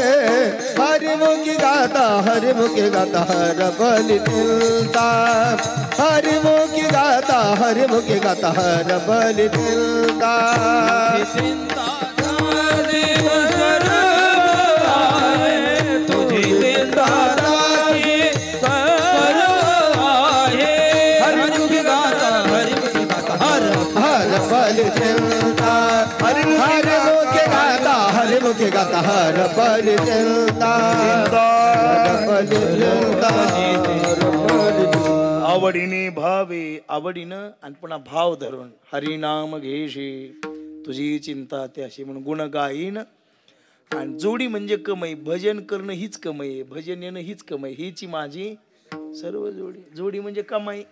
हरिमुखी गाता हर बलि दिलता, हरिमुखी गाता हर बलि दिलता. तुझी चिंता हर बलि दिलता, हरिमुखी गाता हर बलि दिलता, आवडीने भावे, आवडीनं आणि पुन्हा भाव धरून हरिनाम घेशी, तुझी चिंता त्याशी म्हणून गुण गाईन. आणि जोडी म्हणजे कमाई, भजन करणं हीच कमाई आहे, भजन येणं हीच कमाई, हीची माझी सर्व जोडी. जोडी म्हणजे कमाई.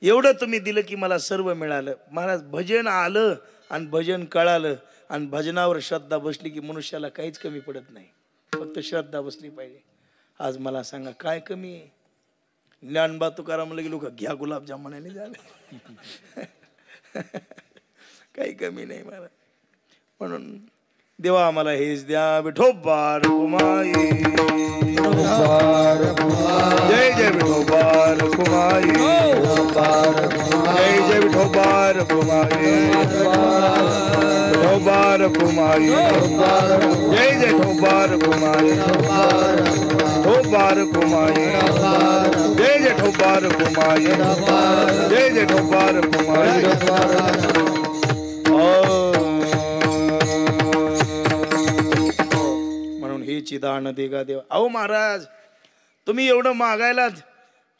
एवढं तुम्ही दिलं की मला सर्व मिळालं. महाराज भजन आलं आणि भजन कळालं आणि भजनावर श्रद्धा बसली की मनुष्याला काहीच कमी पडत नाही, फक्त श्रद्धा बसली पाहिजे. आज मला सांगा काय कमी आहे? ज्ञानबा तुकाराम लगे लोक घ्या गुलाबजामुनाने झाले. काही कमी नाही मला. म्हणून देवा आम्हाला हेच द्या. विठोबार कुमाई जय जय विठोबार कुमाई, जय जय विठोबार कुमाई, विठोबार कुमाई, जय जय ठोबार कुमाई, ठोबार कुमाई, जय जय ठोबार कुमाई, जय जय ठोबार कुमाई. म्हणून हे चिदान देगा देवा. अहो महाराज तुम्ही एवढं मागायलात,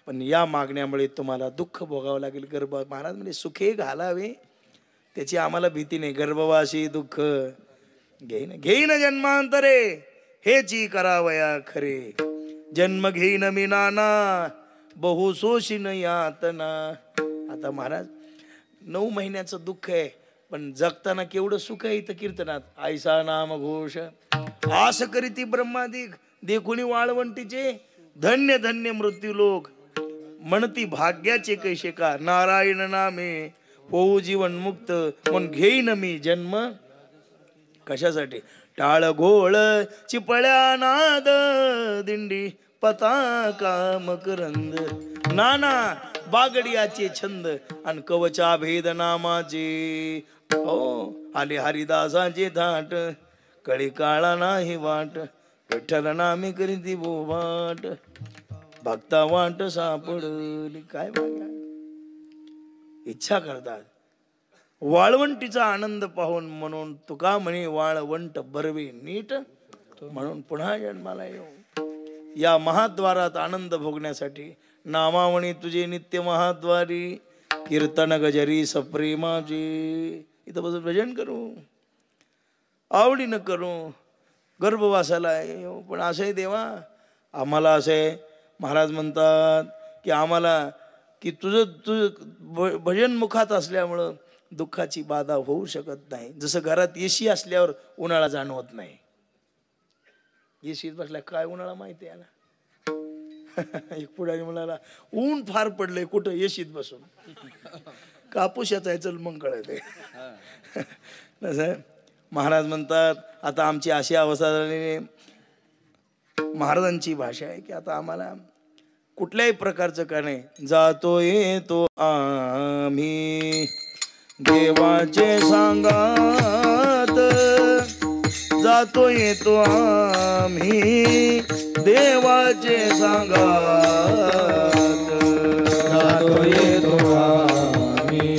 पण या मागण्यामुळे तुम्हाला दुःख भोगावं लागेल. गर्भ महाराज म्हणजे सुखे घालावे त्याची आम्हाला भीती नाही. गर्भवासी दुःख घेईन जन्मांतरे हेची करावया खरे, जन्म घेईन मी नाना बहु सोशीन यातना. आता महाराज 9 महिन्याचं दुःख आहे, पण जगताना केवढं सुख आहे. इथं कीर्तनात आयसा नाम घोष आस करीती ब्रह्मादिक देखुनी वाळवंटीचे, धन्य धन्य मृत्यू लोक म्हणती भाग्याचे कैसे का, नारायण नामे होऊ जीवन मुक्त. म्हणून घेईन मी जन्म कशासाठी? टाळ घोळ चिपळ्या नाद दिंडी पताका मकरंद, नाना बागडियाचे छंद आणि कवचा भेद नामाचे. हो आले हरिदासाचे थाट, कळी काळा नाही वाट, विठ्ठल नामे करीती बोभाट, भक्ता वाट सापडली. काय बघा इच्छा करतात वाळवंटीचा आनंद पाहून. म्हणून तुका म्हणे वाळवंट बरवे नीट, म्हणून पुन्हा जन्माला येऊ. या महाद्वारात आनंद भोगण्यासाठी नामावणी तुझे नित्य महाद्वारी, कीर्तन गजरी सप्रेमाची. इथं बसून भजन करू, आवडीनं करू. गर्भवासाला आहे. पण असं आहे देवा, आम्हाला असं आहे, महाराज म्हणतात की आम्हाला की तुझं भजन मुखात असल्यामुळं दुःखाची बाधा होऊ शकत नाही. जसं घरात एसी असल्यावर उन्हाळा जाणवत नाही. एसीत बसल्या काय उन्हाळा माहिती आहे ना. एक पुढारी म्हणाला ऊन फार पडलंय, कुठं एसीत बसून. कापूस याचा चल मग कळते. तसं महाराज म्हणतात आता आमची अशी अवस्था झाली, महाराजांची भाषा आहे की आता आम्हाला कुठल्याही प्रकारचं का नाही, जातो येतो आम्ही देवाचे सांगात, जातो येतो आम्ही देवाचे सांगात, जातो येतो आम्ही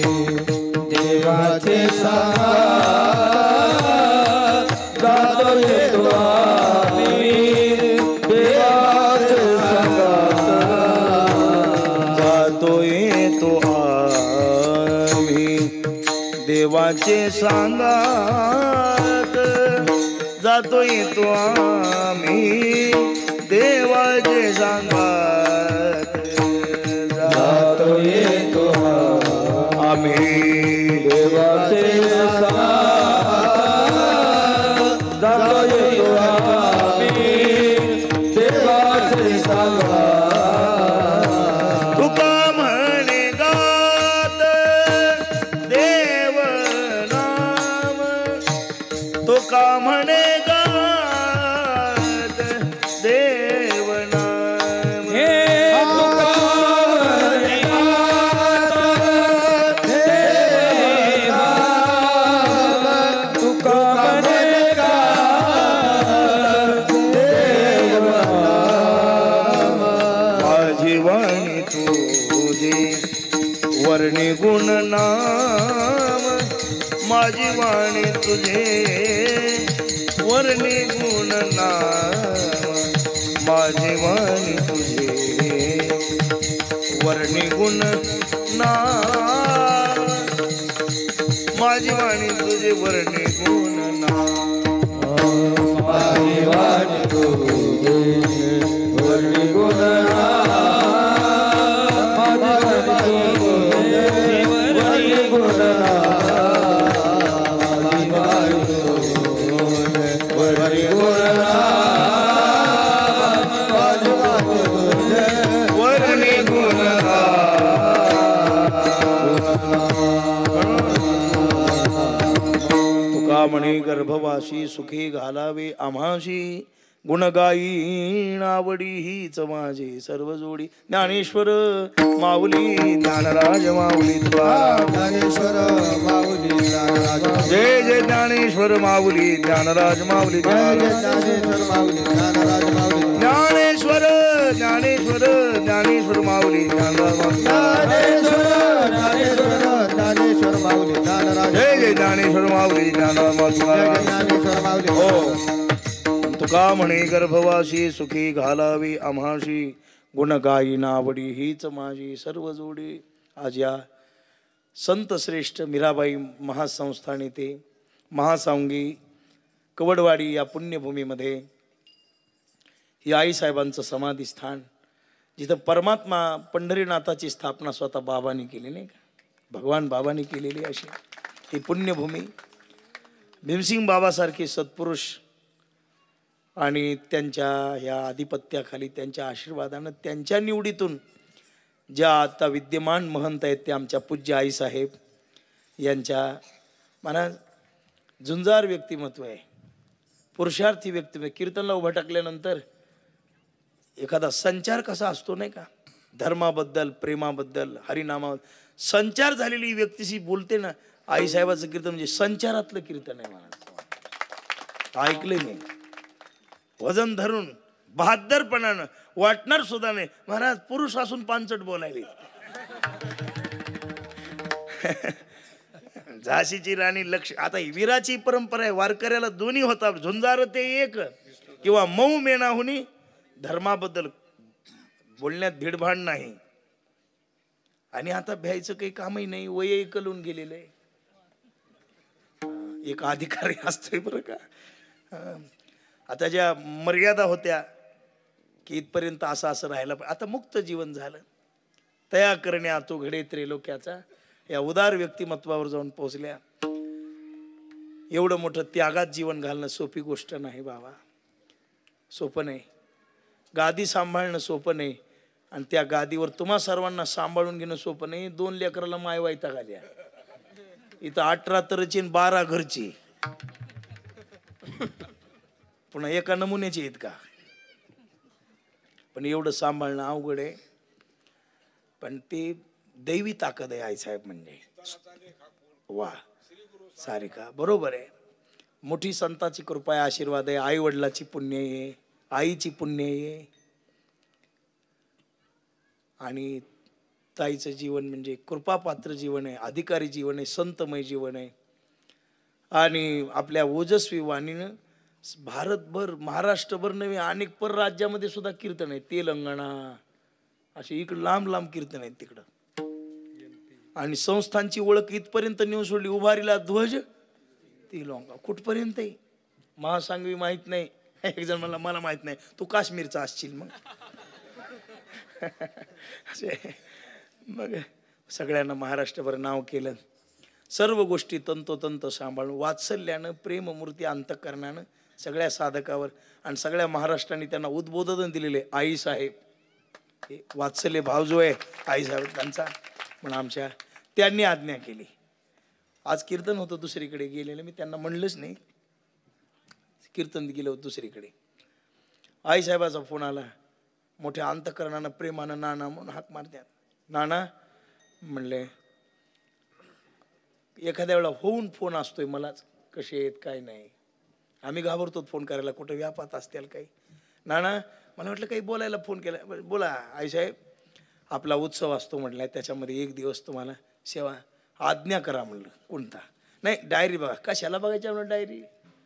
देवाचे सांगात, जातो येतो आम्ही देवाचे सांगात, जातो येतो आम्ही देवाचे सांगात, जातो येतो आम्ही देवाचे सांगात, जातो येतो आम्ही देवाचे सांगात, जातो येतो आम्ही देवाचे सांगात, तुका म्हणे गात देव नाम, तुका म्हणे गात देव नाम, हे तुका म्हणे गात देव नाम, तुका म्हणे गात देव नाम, माझी वाणी तुझे वर्णी गुण नाम, माझी वाणी तुझे वर्णी गुण नाम, माझी वाणी तुझे वर्णी गुण नाम, माझी वाणी तुझे वर्णी गुण नाम, माझी वाणी तुझे वर्णी गुण नाम, माझी वाणी तुझे वर्णी गुण नाम, माझी वाणी तुझे वर्णी गुण नाम, माझी वाणी तुझे वर्णी गुण तुका म्हणे गर्भवासी सुखी घालावे आम्हाशी, गुणगायी आवडी हीच माझे सर्व जोडी. ज्ञानेश्वर माऊली ज्ञानराज माऊली तुकाराम, ज्ञानेश्वर माऊली ज्ञानराज, जय जय ज्ञानेश्वर माऊली ज्ञानराज माऊली ज्ञानेश्वर माऊली ज्ञानराज माऊली, ज्ञानेश्वर ज्ञानेश्वर ज्ञानेश्वर माऊली ज्ञानराज माऊली, ज्ञानेश्वर माऊली ज्ञानराज, जय जय ज्ञानेश्वर माऊली ज्ञानराज माऊली तुकाराम. ज्ञानेश्वर माऊली हो तुका म्हणे गर्भवासी सुखी घालावी आम्हाशी, गुणगायी नावडी हीच माझी सर्व जोडी. आज या संत श्रेष्ठ मीराबाई महासंस्थान येथे महासांगी कवडवाडी या पुण्यभूमीमध्ये ही आईसाहेबांचं समाधीस्थान, जिथं परमात्मा पंढरीनाथाची स्थापना स्वतः बाबांनी केली, नाही का, भगवान बाबांनी केलेली अशी ही पुण्यभूमी. भीमसिंग बाबासारखे सत्पुरुष आणि त्यांच्या ह्या आधिपत्याखाली त्यांच्या आशीर्वादानं त्यांच्या निवडीतून ज्या आता विद्यमान महंत आहेत ते आमच्या पूज्य आईसाहेब यांच्या मना झुंजार व्यक्तिमत्व आहे, पुरुषार्थी व्यक्तिमत्व. कीर्तनला उभं टाकल्यानंतर एखादा संचार कसा असतो नाही का, धर्माबद्दल प्रेमाबद्दल हरिनामाबद्दल संचार झालेली व्यक्तीशी बोलते ना, आईसाहेबाचं कीर्तन म्हणजे संचारातलं कीर्तन आहे महाराज. ऐकलंय मी, वजन धरून बहादरपणानं वाटणार सुद्धा नाही महाराज, पुरुष असून पांचट बोलायले. झाशीची राणी लक्ष, आता वीराची परंपरा आहे, वारकऱ्याला दोन्ही होता, झुंजार ते एक किंवा मऊ मेणाहुनी धर्माबद्दल बोलण्यात भीडभाड नाही. आणि आता भ्यायचं काही कामही नाही, वय कलून गेलेलं आहे. एक अधिकारी असतोय बरं का, आता ज्या मर्यादा होत्या की इथपर्यंत असं असं राहायला पाहिजे, आता मुक्त जीवन झालं. तया करण्या तो घडे त्रैलोक्याचा या उदार व्यक्तिमत्वावर जाऊन पोहोचल्या. एवढं मोठं त्यागात जीवन घालणं सोपी गोष्ट नाही बाबा, सोपं नाही. गादी सांभाळणं सोपं नाही, आणि त्या गादीवर तुम्हा सर्वांना सांभाळून घेणं सोपं नाही. 2 लेकराला माय वैताग आल्या. इथं 18 तरची 12 घरची, पुन्हा एका नमुन्याची आहेत का? पण एवढं सांभाळणं अवघड आहे. पण ते दैवी ताकद आहे आईसाहेब म्हणजे. वा सारिका, बरोबर आहे. मोठी संताची कृपा आहे, आशीर्वाद आहे, आई वडिलाची पुण्य आहे, आईची पुण्य आहे. आणि ताईचं जीवन म्हणजे कृपापात्र जीवन आहे, अधिकारी जीवन आहे, संतमय जीवन आहे. आणि आपल्या ओजस्वी वाणीनं भारतभर, महाराष्ट्रभर नव्हे अनेक परराज्यामध्ये सुद्धा कीर्तन आहे. तेलंगणा असे इकडं लांब लांब कीर्तन आहेत तिकडं. आणि संस्थांची ओळख इथपर्यंत नेऊन सोडली. उभारीला ध्वज ती लोंगा कुठपर्यंत आहे महासांगवी माहित नाही. एक जण मला माहित नाही, तू काश्मीरचा असशील मग. मग सगळ्यांना महाराष्ट्रभर नाव केलं. सर्व गोष्टी तंतोतंत सांभाळून वात्सल्यानं प्रेममूर्ती अंतःकरणानं सगळ्या साधकावर आणि सगळ्या महाराष्ट्राने त्यांना उद्बोधन दिलेले. आई साहेब हे वात्सल्य भाव जो आहे आई साहेब त्यांचा, म्हणून आमच्या त्यांनी आज्ञा केली. आज कीर्तन होतं दुसरीकडे गेलेलं, मी त्यांना म्हणलंच नाही. कीर्तन गेलं होतं दुसरीकडे, आई साहेबाचा फोन आला. मोठ्या अंतःकरणानं प्रेमानं नाना म्हणून हाक मारत्यात. नाना म्हणले, एखाद्या वेळा होऊन फोन असतोय मलाच, कसे आहेत काय नाही. आम्ही घाबरतो फोन करायला, कुठं व्यापात असतील काही. नाना मला वाटलं काही बोलायला फोन केला. बोला आईसाहेब, आपला उत्सव असतो म्हटलं, त्याच्यामध्ये 1 दिवस तुम्हाला सेवा आज्ञा करा म्हणलं. कोणता? नाही डायरी बघा. कशाला बघायच्या म्हणून डायरी,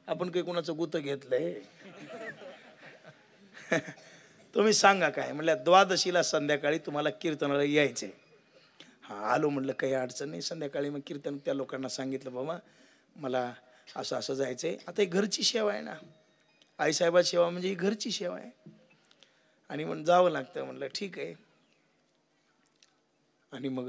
आपण काही कोणाचं गुतं घेतलंय. तुम्ही सांगा काय म्हणल्या. 12शीला संध्याकाळी तुम्हाला कीर्तनाला यायचंय. हां आलो म्हणलं, काही अडचण नाही. संध्याकाळी मग कीर्तन त्या लोकांना सांगितलं, बाबा मला असं असं जायचंय. आता ही घरची सेवा आहे ना, आईसाहेबाची सेवा म्हणजे ही घरची सेवा आहे, आणि म्हणून जावं लागतं. म्हणलं ठीक आहे. आणि मग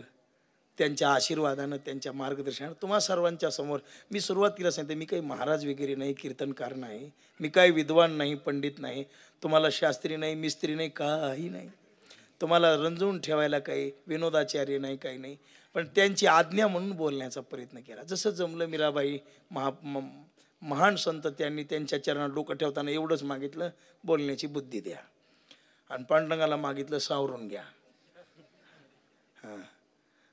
त्यांच्या आशीर्वादानं, त्यांच्या मार्गदर्शनानं तुम्हा सर्वांच्या समोर मी सुरुवातीला सांगते, मी काही महाराज वगैरे नाही, कीर्तनकार नाही, मी काही विद्वान नाही, पंडित नाही, तुम्हाला शास्त्री नाही, मिस्त्री नाही, काही नाही, तुम्हाला रंजवून ठेवायला काही विनोदाचार्य नाही, काही नाही. पण त्यांची आज्ञा म्हणून बोलण्याचा प्रयत्न केला. जसं जमलं. मीराबाई महान संत, त्यांनी त्यांच्या चरणात डोकं ठेवताना एवढंच मागितलं, बोलण्याची बुद्धी द्या. आणि पांडुरंगाला मागितलं, सावरून घ्या. हां.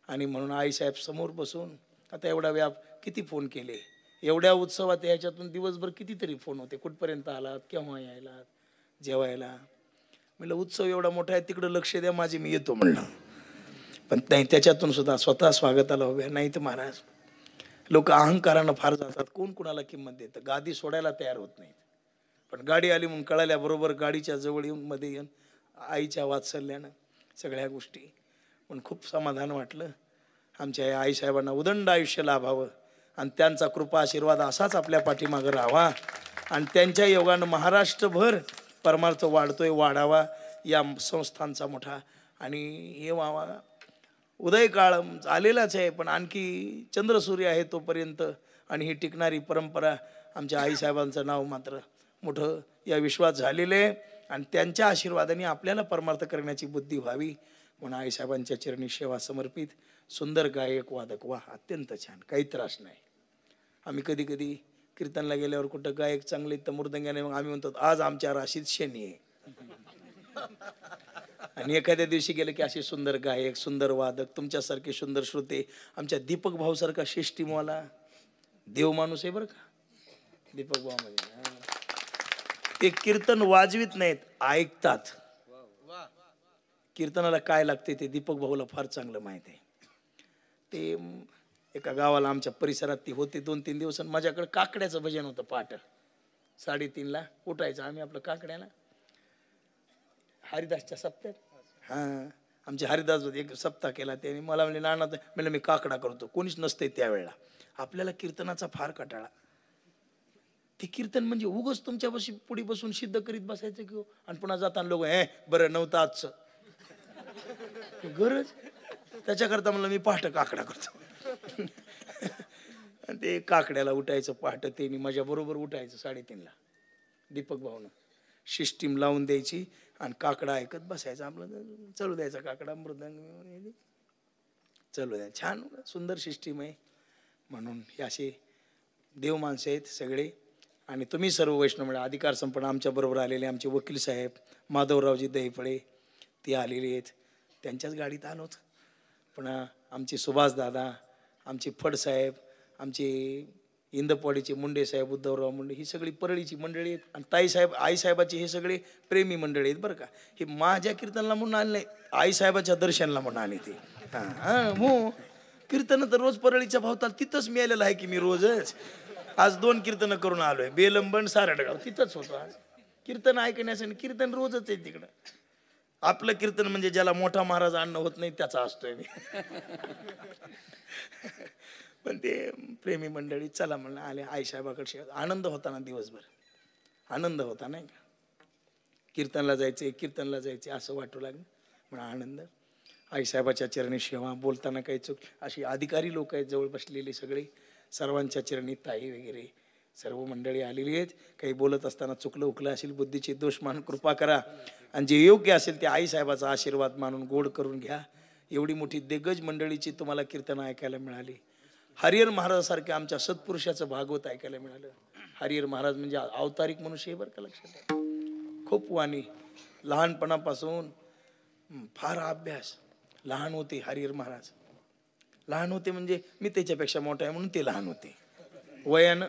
आणि म्हणून आईसाहेब समोर बसून, आता एवढा व्याप, किती फोन केले एवढ्या उत्सवात, ह्याच्यातून दिवसभर कितीतरी फोन होते. कुठपर्यंत आलात, केव्हा यायलात, जेवायला. म्हणलं उत्सव एवढा मोठा आहे, तिकडं लक्ष द्या माझे, मी येतो म्हणलं. पण नाही, त्याच्यातून सुद्धा स्वतः स्वागताला उभ्या नाही. तर महाराज लोक अहंकारानं फार जातात, कोण कुणाला किंमत देतं, गादी सोडायला तयार होत नाहीत. पण गाडी आली म्हणून कळाल्याबरोबर गाडीच्या जवळ येऊन मध्ये येऊन आईच्या वात्सल्यानं सगळ्या गोष्टी. पण खूप समाधान वाटलं. आमच्या या आईसाहेबांना उदंड आयुष्य लाभावं आणि त्यांचा कृपा आशीर्वाद असाच आपल्या पाठीमागं राहावा, आणि त्यांच्या योगानं महाराष्ट्रभर परमार्थ वाढतोय, वाढावा या संस्थांचा मोठा. आणि हे व्हावा. उदयकाळ आलेलाच आहे, पण आणखी चंद्रसूर्य आहे तोपर्यंत, आणि ही टिकणारी परंपरा आमच्या आईसाहेबांचं नाव मात्र मोठं या विश्वात झालेलं आहे. आणि त्यांच्या आशीर्वादाने आपल्याला परमार्थ करण्याची बुद्धी व्हावी म्हणून आईसाहेबांच्या चरणी सेवा समर्पित. सुंदर गायक वादक, वा अत्यंत छान, काही त्रास नाही. आम्ही कधी कधी कीर्तनला गेल्यावर कुठं गायक चांगले तर मृदंगाने, मग आम्ही म्हणतो आज आमच्या राशीत शनी आहे. आणि एखाद्या दिवशी गेलं की असे सुंदर गायक, सुंदर वादक, तुमच्यासारखे सुंदर श्रोते. आमच्या दीपक भाऊसारखा शिष्टीमवाला देव माणूस आहे बरं का दीपक भाऊ. म्हणजे ते कीर्तन वाजवित नाहीत, ऐकतात. कीर्तनाला काय लागते ते दीपक भाऊला फार चांगलं माहित आहे. ते एका गावाला आमच्या परिसरात ती होते 2-3 दिवस. आणि माझ्याकडे काकड्याचं भजन होतं. पहाटे 3:30ला उठायचं आम्ही आपलं काकड्याला, हरिदासच्या सप्त्यात. हां आमचे हरिदास एक सप्ताह केला त्याने. मला म्हणजे नाना म्हणलं मी काकडा करतो, कोणीच नसते त्यावेळेला. आपल्याला कीर्तनाचा फार कटाळा. ते कीर्तन म्हणजे उगच तुमच्यापाशी पुढे बसून सिद्ध करीत बसायचं की आणि पुन्हा जाताना लोक बरं नव्हतं आजचं गरज. त्याच्याकरता म्हणलं मी पहाट काकडा करतो. आणि ते काकड्याला उठायचं पहाट, ते माझ्या बरोबर उठायचं 3:30ला. दीपक भाऊनं सिस्टीम लावून द्यायची आणि काकडा ऐकत बसायचं. आपलं चालू द्यायचा काकडा, मृदंग चालू द्या. छान सुंदर सिस्टीम आहे. म्हणून हे असे देव माणसं आहेत सगळे. आणि तुम्ही सर्व वैष्णव म्हणजे अधिकार संपन्न आमच्या बरोबर आलेले आमचे वकील साहेब माधवरावजी दहीफळे ते आलेले आहेत. त्यांच्याच गाडीत आलोत. पुन्हा आमचे सुभाष दादा, आमचे फडसाहेब, आमचे इंदपवाडीचे मुंडे साहेब, उद्धवराव मुंडे, ही सगळी परळीची मंडळी आहेत. आणि ताईसाहेब आईसाहेबाचे हे सगळे प्रेमी मंडळी आहेत बरं का. हे माझ्या कीर्तनला म्हणून आले नाही, आईसाहेबाच्या दर्शनला म्हणून आले ते. हो कीर्तन तर रोज परळीच्या भावताल तिथंच मिळालेलं आहे की मी रोजच. आज 2 कीर्तनं करून आलोय, बेलंबन सारडगाव तिथंच होतो. आज कीर्तन ऐकण्यासाठी कीर्तन रोजच आहे तिकडं. आपलं कीर्तन म्हणजे ज्याला मोठा महाराज अन्न होत नाही त्याचा असतोय मी. पण ते प्रेमी मंडळी चला म्हणलं आले आईसाहेबाकडे. आनंद होता ना, दिवसभर आनंद होता नाही का. कीर्तनला जायचे असं वाटू लागलं. म्हणून आनंद. आईसाहेबाच्या चरणी सेवा, बोलताना काही चूक. अशी अधिकारी लोक आहेत जवळ बसलेले सगळे, सर्वांच्या चरणी ताई वगैरे सर्व मंडळी आलेली आहेत. काही बोलत असताना चुकलं उकलं असेल बुद्धीचे दोष मानून कृपा करा. आणि जे योग्य असेल ते आईसाहेबाचा आशीर्वाद मानून गोड करून घ्या. एवढी मोठी दिग्गज मंडळीची तुम्हाला कीर्तन ऐकायला मिळाली. हरिहर महाराजासारख्या आमच्या सत्पुरुषाचं भागवत ऐकायला मिळालं. हरिहर महाराज म्हणजे अवतारिक मनुष्य आहे बरं का, लक्षात. खूप वाणी, लहानपणापासून फार अभ्यास. लहान होते हरिहर महाराज, लहान होते म्हणजे मी त्याच्यापेक्षा मोठा आहे म्हणून ते लहान होते वयानं.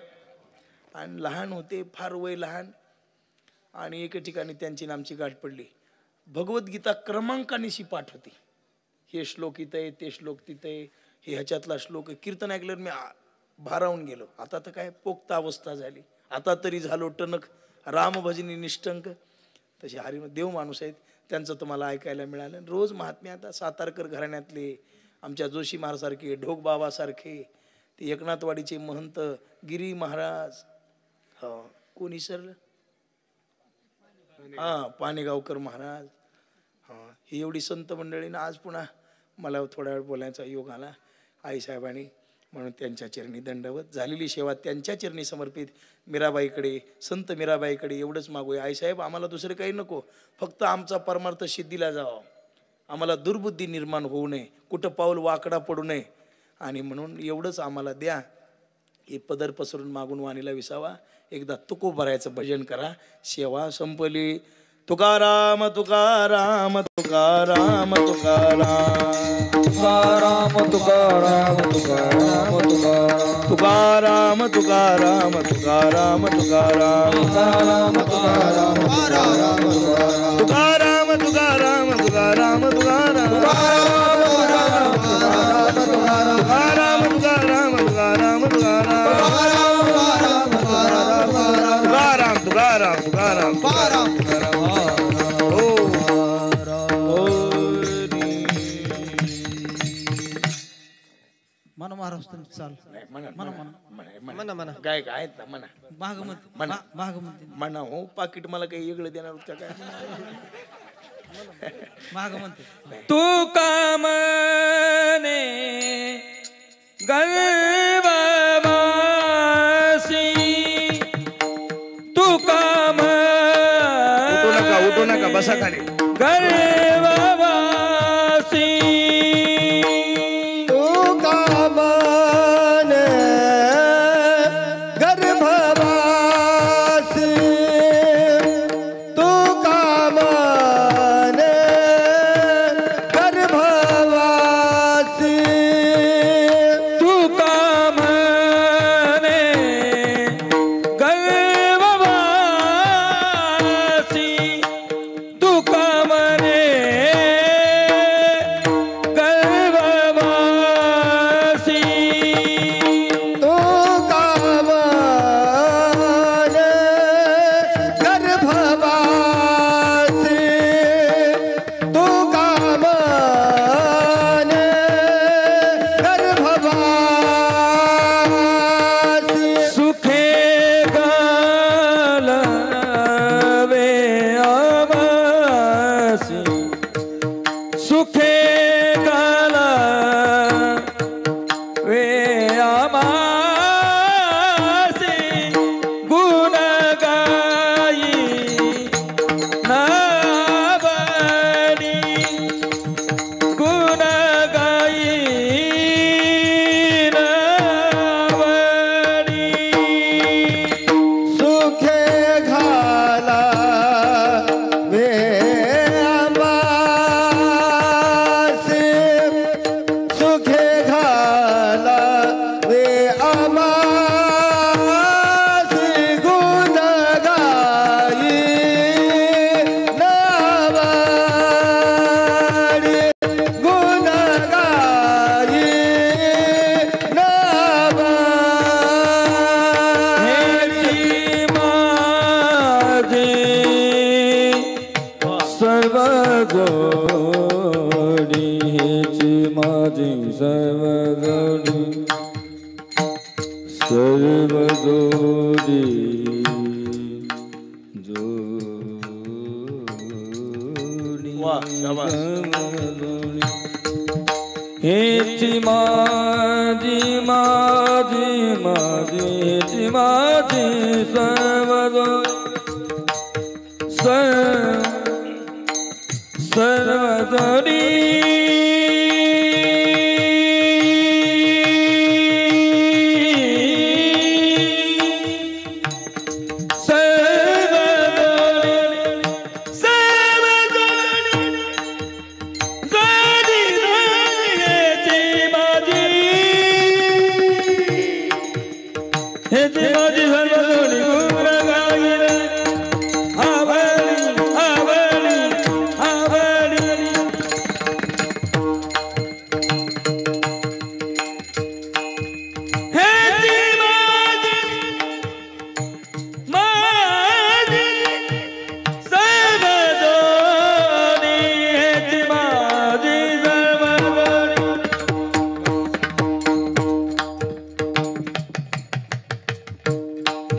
आणि लहान होते, फार वय लहान. आणि एके ठिकाणी त्यांची नामची गाठ पडली. भगवद्गीता क्रमांकानिशी पाठ होती. हे श्लोक इथं आहे, ते श्लोक तिथं आहे, हे ह्याच्यातला श्लोक आहे. कीर्तन ऐकल्यावर मी भारावून गेलो. आता तर काय पोक्त अवस्था झाली, आता तरी झालो टणक, रामभजनी निष्ठंक. तसे हरी देव माणूस आहेत, त्यांचं तुम्हाला ऐकायला मिळालं. रोज महात्म्य. आता सातारकर घराण्यातले आमच्या जोशी महाराजसारखे, ढोक बाबासारखे, ते एकनाथवाडीचे महंत गिरी महाराज, कोणी सर पाणेगावकर महाराज, ही एवढी संत मंडळीनं आज पुन्हा मला थोडा वेळ बोलायचा योग आला आईसाहेबांनी. म्हणून त्यांच्या चरणी दंडवत. झालेली सेवा त्यांच्या चरणी समर्पित. मीराबाईकडे, संत मीराबाईकडे एवढंच मागूया, आईसाहेब आम्हाला दुसरं काही नको, फक्त आमचा परमार्थ सिद्धीला जावा, आम्हाला दुर्बुद्धी निर्माण होऊ नये, कुठं पाऊल वाकडा पडू नये. आणि म्हणून एवढंच आम्हाला द्या. हे पदर पसरून मागून वाणीला विसावा. एकदा तुकोबारायचं भजन करा. सेवा संपली. तुकाराम तुकाराम तुकाराम तुकाराम तुकाराम तुकाराम तुकाराम तुकाराम तुकाराम तुकाराम तुकाराम तुकाराम तुकाराम तुकाराम तुकाराम तुकाराम तुकाराम तुकाराम तुकाराम मन महाराज चाल म्हणा गायक आहेत ना, म्हणा म्हणा म्हणा. हो पाकिट मला काही वेगळं देणार होतं काय. तू कामने गर्ववासी, तू काम उठू नका बसा खाली. गर्ववासी, तू कामने गर्भवासी, तू कामने गर्भवासी, तू कामने गर्ववासी, तू सुखे घाला वे आमासी गुण गाई नावडी गुण गाई नावडी सुखे घाला वे आमासी सुखे घाला वे आमासी गुण गाई नावाडी गुण गाई नावाडी हेची माझी सर्व जोडी सर्व जोडी जोडी वाह, शाबास. हेची माझी माझी माझी हेची माझी सर्व जोडी सर्वदरी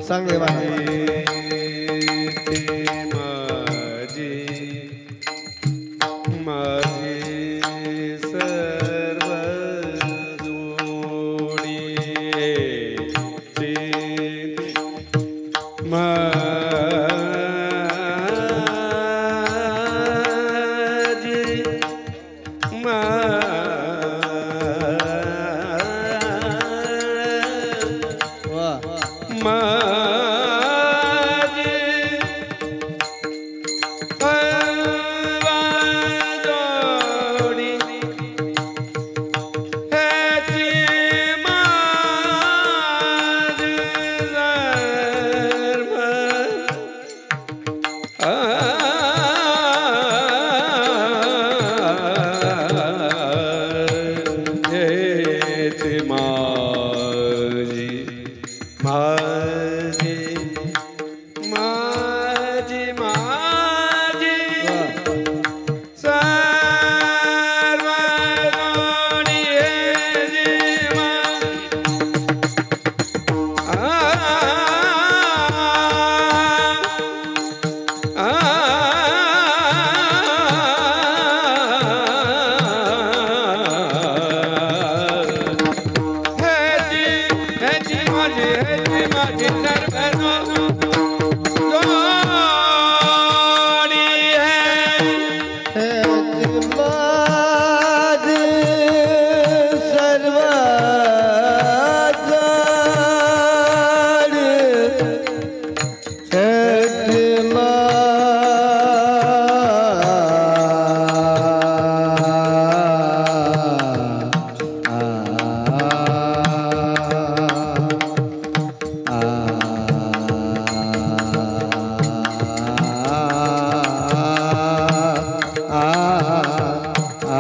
चांगले महाराज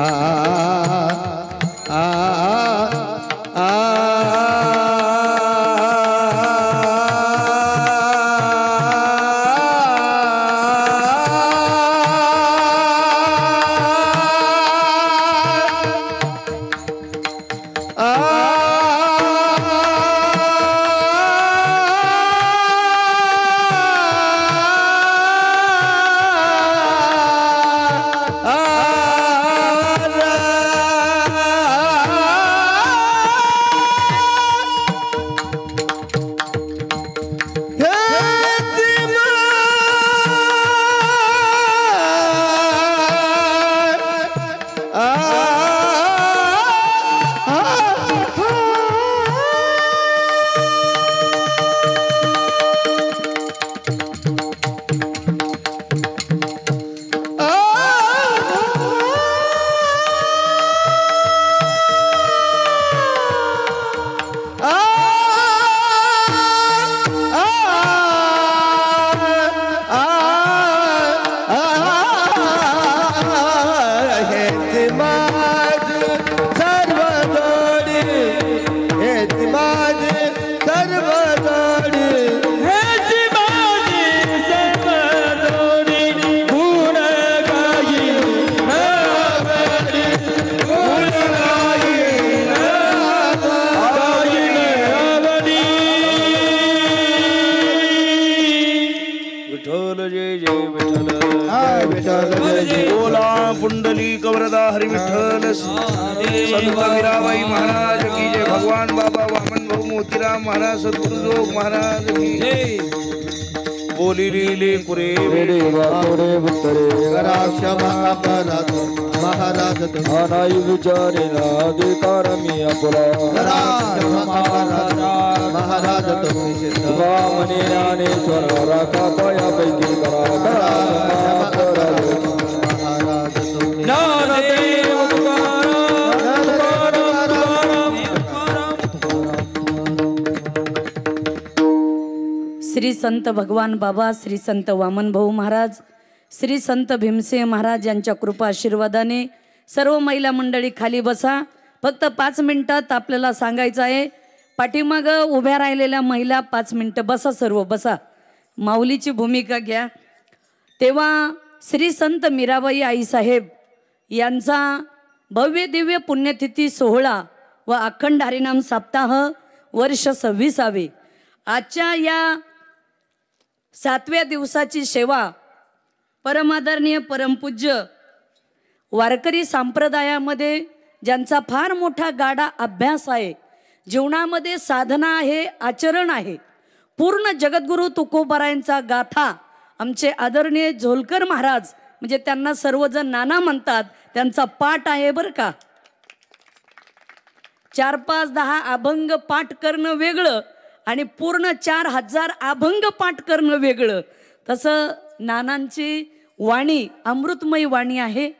आ पुंडली कवरदा हरि विठ्ठल संत मीराबाई महाराज की जय। भगवान बाबा वामन भाऊ मोतीराम महाराज सद्गुरु महाराज की जय। बोली लीले कुरे कराक्ष महाराज महाराज अनाई विचारेला अधिकार मी आपला महाराज तुम्ही सिद्ध वामने ज्ञानेश्वर राखा पायापैकी करा महाराज तुम्ही ज्ञानदेव श्री संत भगवान बाबा, श्री संत वामन भाऊ महाराज, श्री संत भीमसेन महाराज यांच्या कृपा आशीर्वादाने सर्व महिला मंडळी खाली बसा. फक्त 5 मिनिटात आपल्याला सांगायचं आहे. पाठीमागं उभ्या राहिलेल्या महिला 5 मिनिटं बसा, सर्व बसा, माऊलीची भूमिका घ्या. तेव्हा श्री संत मीराबाई आईसाहेब यांचा भव्य दिव्य पुण्यतिथी सोहळा व अखंड हरिनाम सप्ताह वर्ष 26वे. आजच्या या 7व्या दिवसाची सेवा परमादरणीय परमपूज्य वारकरी संप्रदायामध्ये ज्यांचा फार मोठा गाडा अभ्यास आहे, जीवनामध्ये साधना आहे, आचरण आहे, पूर्ण जगद्गुरु तुकोबारायांचा गाथा आमचे आदरणीय झोलकर महाराज, म्हणजे त्यांना सर्वजण नाना म्हणतात, त्यांचा पाठ आहे बरं का. 4, 5, 10 अभंग पाठ करणं वेगळं आणि पूर्ण 4000 अभंग पाठ करणं वेगळं. तसं नानांची वाणी अमृतमयी वाणी आहे.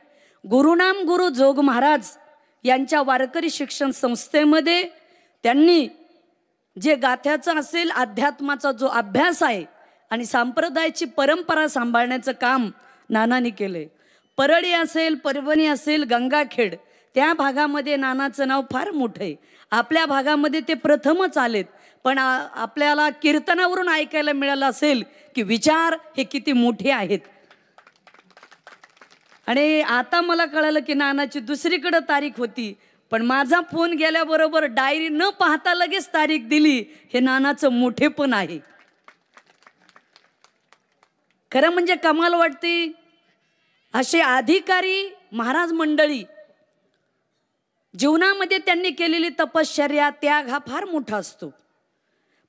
गुरुनाम गुरु जोग महाराज यांच्या वारकरी शिक्षण संस्थेमध्ये त्यांनी जे गाथ्याचा असेल, अध्यात्माचा जो अभ्यास आहे आणि संप्रदायाची परंपरा सांभाळण्याचं काम नानांनी केले. परळी असेल, परभणी असेल, गंगाखेड त्या भागामध्ये नानाचं नाव फार मोठं आहे. आपल्या भागामध्ये ते प्रथमच आलेत. पण आपल्याला कीर्तनावरून ऐकायला मिळालं असेल की विचार हे किती मोठे आहेत. आणि आता मला कळालं की नानाची दुसरीकडे तारीख होती, पण माझा फोन गेल्याबरोबर डायरी न पाहता लगेच तारीख दिली. हे नानाचं मोठेपण आहे. खरं म्हणजे कमाल वाटते. असे अधिकारी महाराज मंडळी, जीवनामध्ये त्यांनी केलेली तपश्चर्या, त्याग हा फार मोठा असतो.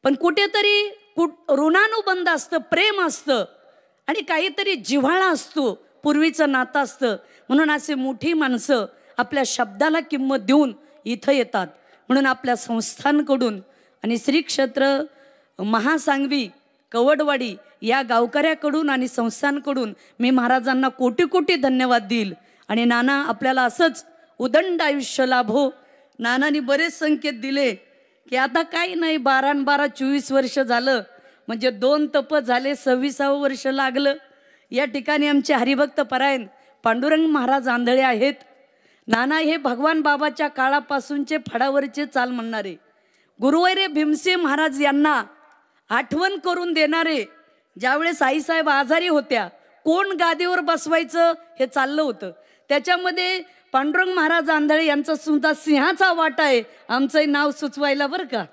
पण कुठेतरी ऋणानुबंध असतं, प्रेम असतं आणि काहीतरी जिव्हाळा असतो, पूर्वीचं नातं असतं. म्हणून असे मोठी माणसं आपल्या शब्दाला किंमत देऊन इथं येतात. म्हणून आपल्या संस्थांकडून आणि श्री क्षेत्र महासांगवी कवडवाडी या गावकऱ्याकडून आणि संस्थांकडून मी महाराजांना कोटी कोटी धन्यवाद देईल. आणि नाना आपल्याला असंच उदंड आयुष्य लाभो. नानांनी बरेच संकेत दिले की आता काही नाही, 12 न 12 24 वर्ष झालं, म्हणजे 2 तप झाले, 26वं वर्ष लागलं. या ठिकाणी आमचे हरिभक्त परायण पांडुरंग महाराज आंधळे आहेत. नाना हे भगवान बाबाच्या काळापासूनचे फडावरचे चाल म्हणणारे, गुरुवैरे भीमसेन महाराज यांना आठवण करून देणारे. ज्यावेळेस आईसाहेब आजारी होत्या, कोण गादीवर बसवायचं हे चाललं होतं. त्याच्यामध्ये पांडुरंग महाराज आंधळे यांचा सुद्धा सिंहाचा वाटा आहे आमचंही नाव सुचवायला बरं का.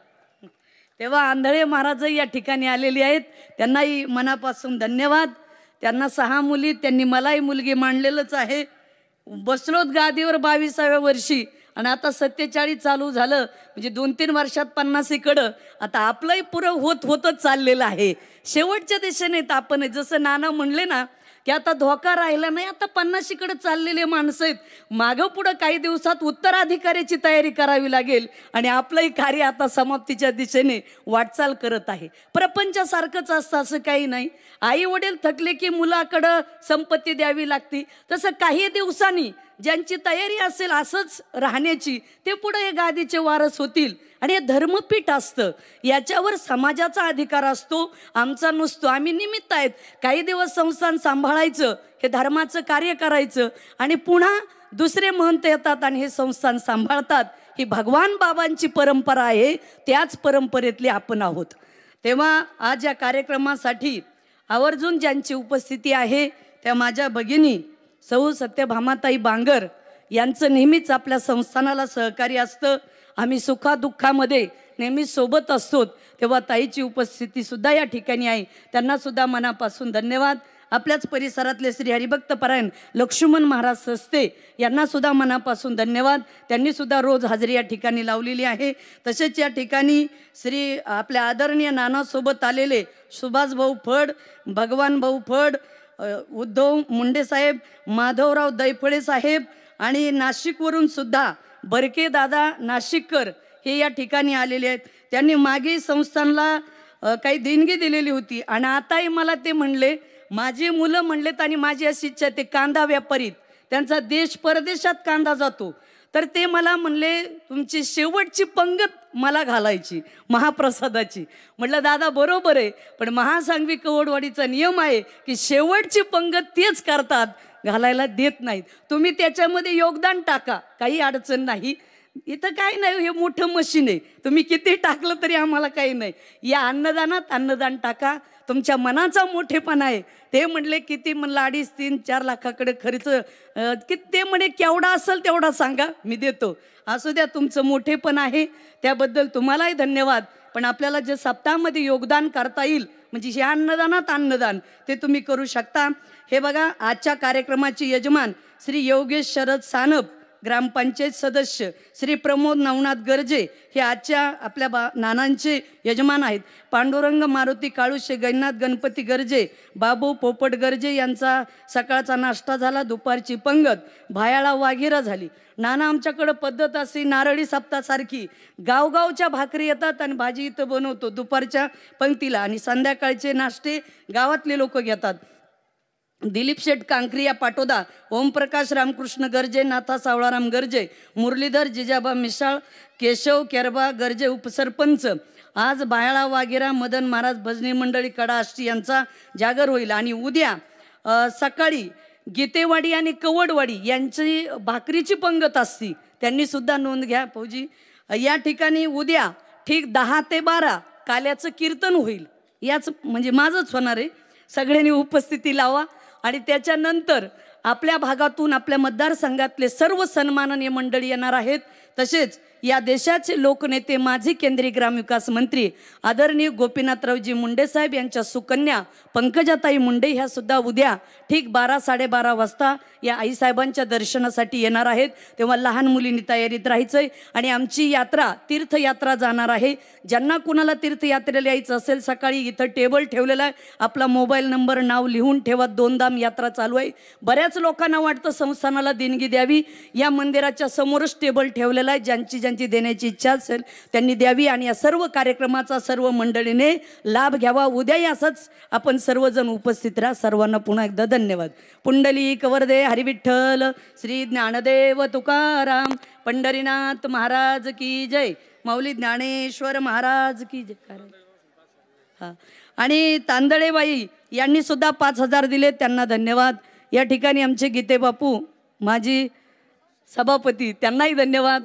तेव्हा आंधळे महाराज या ठिकाणी आलेले आहेत, त्यांनाही मनापासून धन्यवाद. त्यांना 6 मुली, त्यांनी मलाही मुलगी मांडलेलंच आहे. बसलोत गादीवर 22व्या वर्षी आणि आता 47 चालू झालं, म्हणजे 2-3 वर्षात 50 इकडं. आता आपलंही पुरं होतच चाललेलं आहे. शेवटच्या दिशेने आपण जसं नाना म्हणले ना की आता धोका राहिला नाही, आता 50 इकडे चाललेले माणसं आहेत. मागं पुढं काही दिवसात उत्तराधिकाऱ्याची तयारी करावी लागेल आणि आपलंही कार्य आता समाप्तीच्या दिशेने वाटचाल करत आहे. प्रपंचासारखंच असतं, असं काही नाही. आई वडील थकले की मुलाकडं संपत्ती द्यावी लागते. तसं काही दिवसांनी ज्यांची तयारी असेल असंच राहण्याची, ते पुढे हे गादीचे वारस होतील. आणि हे धर्मपीठ असतं, याच्यावर समाजाचा अधिकार असतो, आमचा नसतो. आम्ही निमित्त आहेत. काही दिवस संस्थान सांभाळायचं, हे धर्माचं कार्य करायचं आणि पुन्हा दुसरे महंत येतात आणि हे संस्थान सांभाळतात. ही भगवान बाबांची परंपरा आहे, त्याच परंपरेतले आपण आहोत. तेव्हा आज या कार्यक्रमासाठी आवर्जून ज्यांची उपस्थिती आहे त्या माझ्या भगिनी सौ सत्यभामाताई बांगर यांचं नेहमीच आपल्या संस्थानाला सहकार्य असतं. आम्ही सुखादुःखामध्ये नेहमी सोबत असतो. तेव्हा ताईची उपस्थिती सुद्धा या ठिकाणी आहे, त्यांना सुद्धा मनापासून धन्यवाद. आपल्याच परिसरातले श्री हरिभक्त परायण लक्ष्मण महाराज सस्ते यांना सुद्धा मनापासून धन्यवाद. त्यांनी सुद्धा रोज हजेरी या ठिकाणी लावलेली आहे. तसेच या ठिकाणी श्री आपल्या आदरणीय नानासोबत आलेले सुभाष भाऊ फड, भगवान भाऊ फड, उद्धव मुंडे साहेब, माधवराव दैफळे साहेब आणि नाशिकवरून सुद्धा बरके दादा नाशिककर हे या ठिकाणी आलेले आहेत. त्यांनी मागे संस्थानला काही देणगी दिलेली होती आणि आताही मला ते म्हणले, माझी मुलं म्हणलेत आणि माझी अशी इच्छा, ते कांदा व्यापारीत, त्यांचा देश परदेशात कांदा जातो, तर ते मला म्हणले तुमची शेवटची पंगत मला घालायची महाप्रसादाची. म्हटलं दादा बरोबर आहे, पण महासांगवी कवडवाडीचा नियम आहे की शेवटची पंगत तेच करतात, घालायला देत नाहीत. तुम्ही त्याच्यामध्ये योगदान टाका, काही अडचण नाही. इथं काही नाही, हे मोठं मशीन आहे, तुम्ही किती टाकलं तरी आम्हाला काही नाही. या अन्नदानात अन्नदान टाका, तुमच्या मनाचा मोठेपणा आहे. ते म्हणले किती, म्हणलं 2.5-3-4 लाखाकडे खर्च, की ते म्हणे केवढा असेल तेवढा सांगा मी देतो. असू द्या, तुमचं मोठेपण आहे त्याबद्दल तुम्हालाही धन्यवाद. पण आपल्याला जे सप्ताहामध्ये योगदान करता येईल म्हणजे हे अन्नदानात अन्नदान ते तुम्ही करू शकता. हे बघा, आजच्या कार्यक्रमाचे यजमान श्री योगेश शरद सानप, ग्रामपंचायत सदस्य श्री प्रमोद नवनाथ गर्जे हे आजच्या आपल्या नानांचे यजमान आहेत. पांडुरंग मारुती काळुशे, गैनाथ गणपती गर्जे, बाबू पोपट गर्जे यांचा सकाळचा नाश्ता झाला, दुपारची पंगत भायाळा वाघिरा झाली. नाना आमच्याकडं पद्धत अशी नारळी सप्तासारखी गावगावच्या भाकरी येतात आणि भाजी इथं बनवतो दुपारच्या पंक्तीला, आणि संध्याकाळचे नाश्ते गावातले लोक घेतात. दिलीप शेठ कांक्रिया पाटोदा, ओमप्रकाश रामकृष्ण गर्जे, नाथा सावळाराम गर्जे, मुरलीधर जिजाबा मिसाळ, केशव केरबा गर्जे उपसरपंच. आज बायाळा वाघेरा मदन महाराज भजनी मंडळी कडाष्टी यांचा जागर होईल. आणि उद्या सकाळी गीतेवाडी आणि कवडवाडी यांची भाकरीची पंगत असती, त्यांनी सुद्धा नोंद घ्या फौजी. या ठिकाणी उद्या ठीक 10 ते 12 काल्याचं कीर्तन होईल. याच म्हणजे माझंच होणार आहे, सगळ्यांनी उपस्थिती लावा. आणि त्याच्यानंतर आपल्या भागातून आपल्या मतदारसंघातले सर्व सन्माननीय मंडळी येणार आहेत. तसेच या देशाचे लोकनेते माजी केंद्रीय ग्रामविकास मंत्री आदरणीय गोपीनाथरावजी मुंडे साहेब यांच्या सुकन्या पंकजाताई मुंडे ह्या सुद्धा उद्या ठीक 12-12:30 वाजता या आईसाहेबांच्या दर्शनासाठी येणार आहेत. तेव्हा लहान मुलींनी तयारीत राहायचंय. आणि आमची यात्रा तीर्थयात्रा जाणार आहे. ज्यांना कुणाला तीर्थयात्रेला यायचं असेल, सकाळी इथं टेबल ठेवलेला आहे, आपला मोबाईल नंबर नाव लिहून ठेवा. 2 धाम यात्रा चालू आहे. बऱ्याच लोकांना वाटतं संस्थानाला देणगी द्यावी, या मंदिराच्या समोरच टेबल ठेवलेला आहे. ज्यांची देण्याची इच्छा असेल त्यांनी द्यावी. आणि या सर्व कार्यक्रमाचा सर्व मंडळीने लाभ घ्यावा. उद्याही असंच आपण सर्वजण उपस्थित राहा. सर्वांना पुन्हा एकदा धन्यवाद. पुंडलिक वरदे हरिविठ्ठल श्री ज्ञानदेव तुकाराम पंढरीनाथ महाराज की जय. माऊली ज्ञानेश्वर महाराज की जय. हा, आणि तांदळेबाई यांनी सुद्धा 5,000 दिले, त्यांना धन्यवाद. या ठिकाणी आमचे गीते बापू माजी सभापती, त्यांनाही धन्यवाद.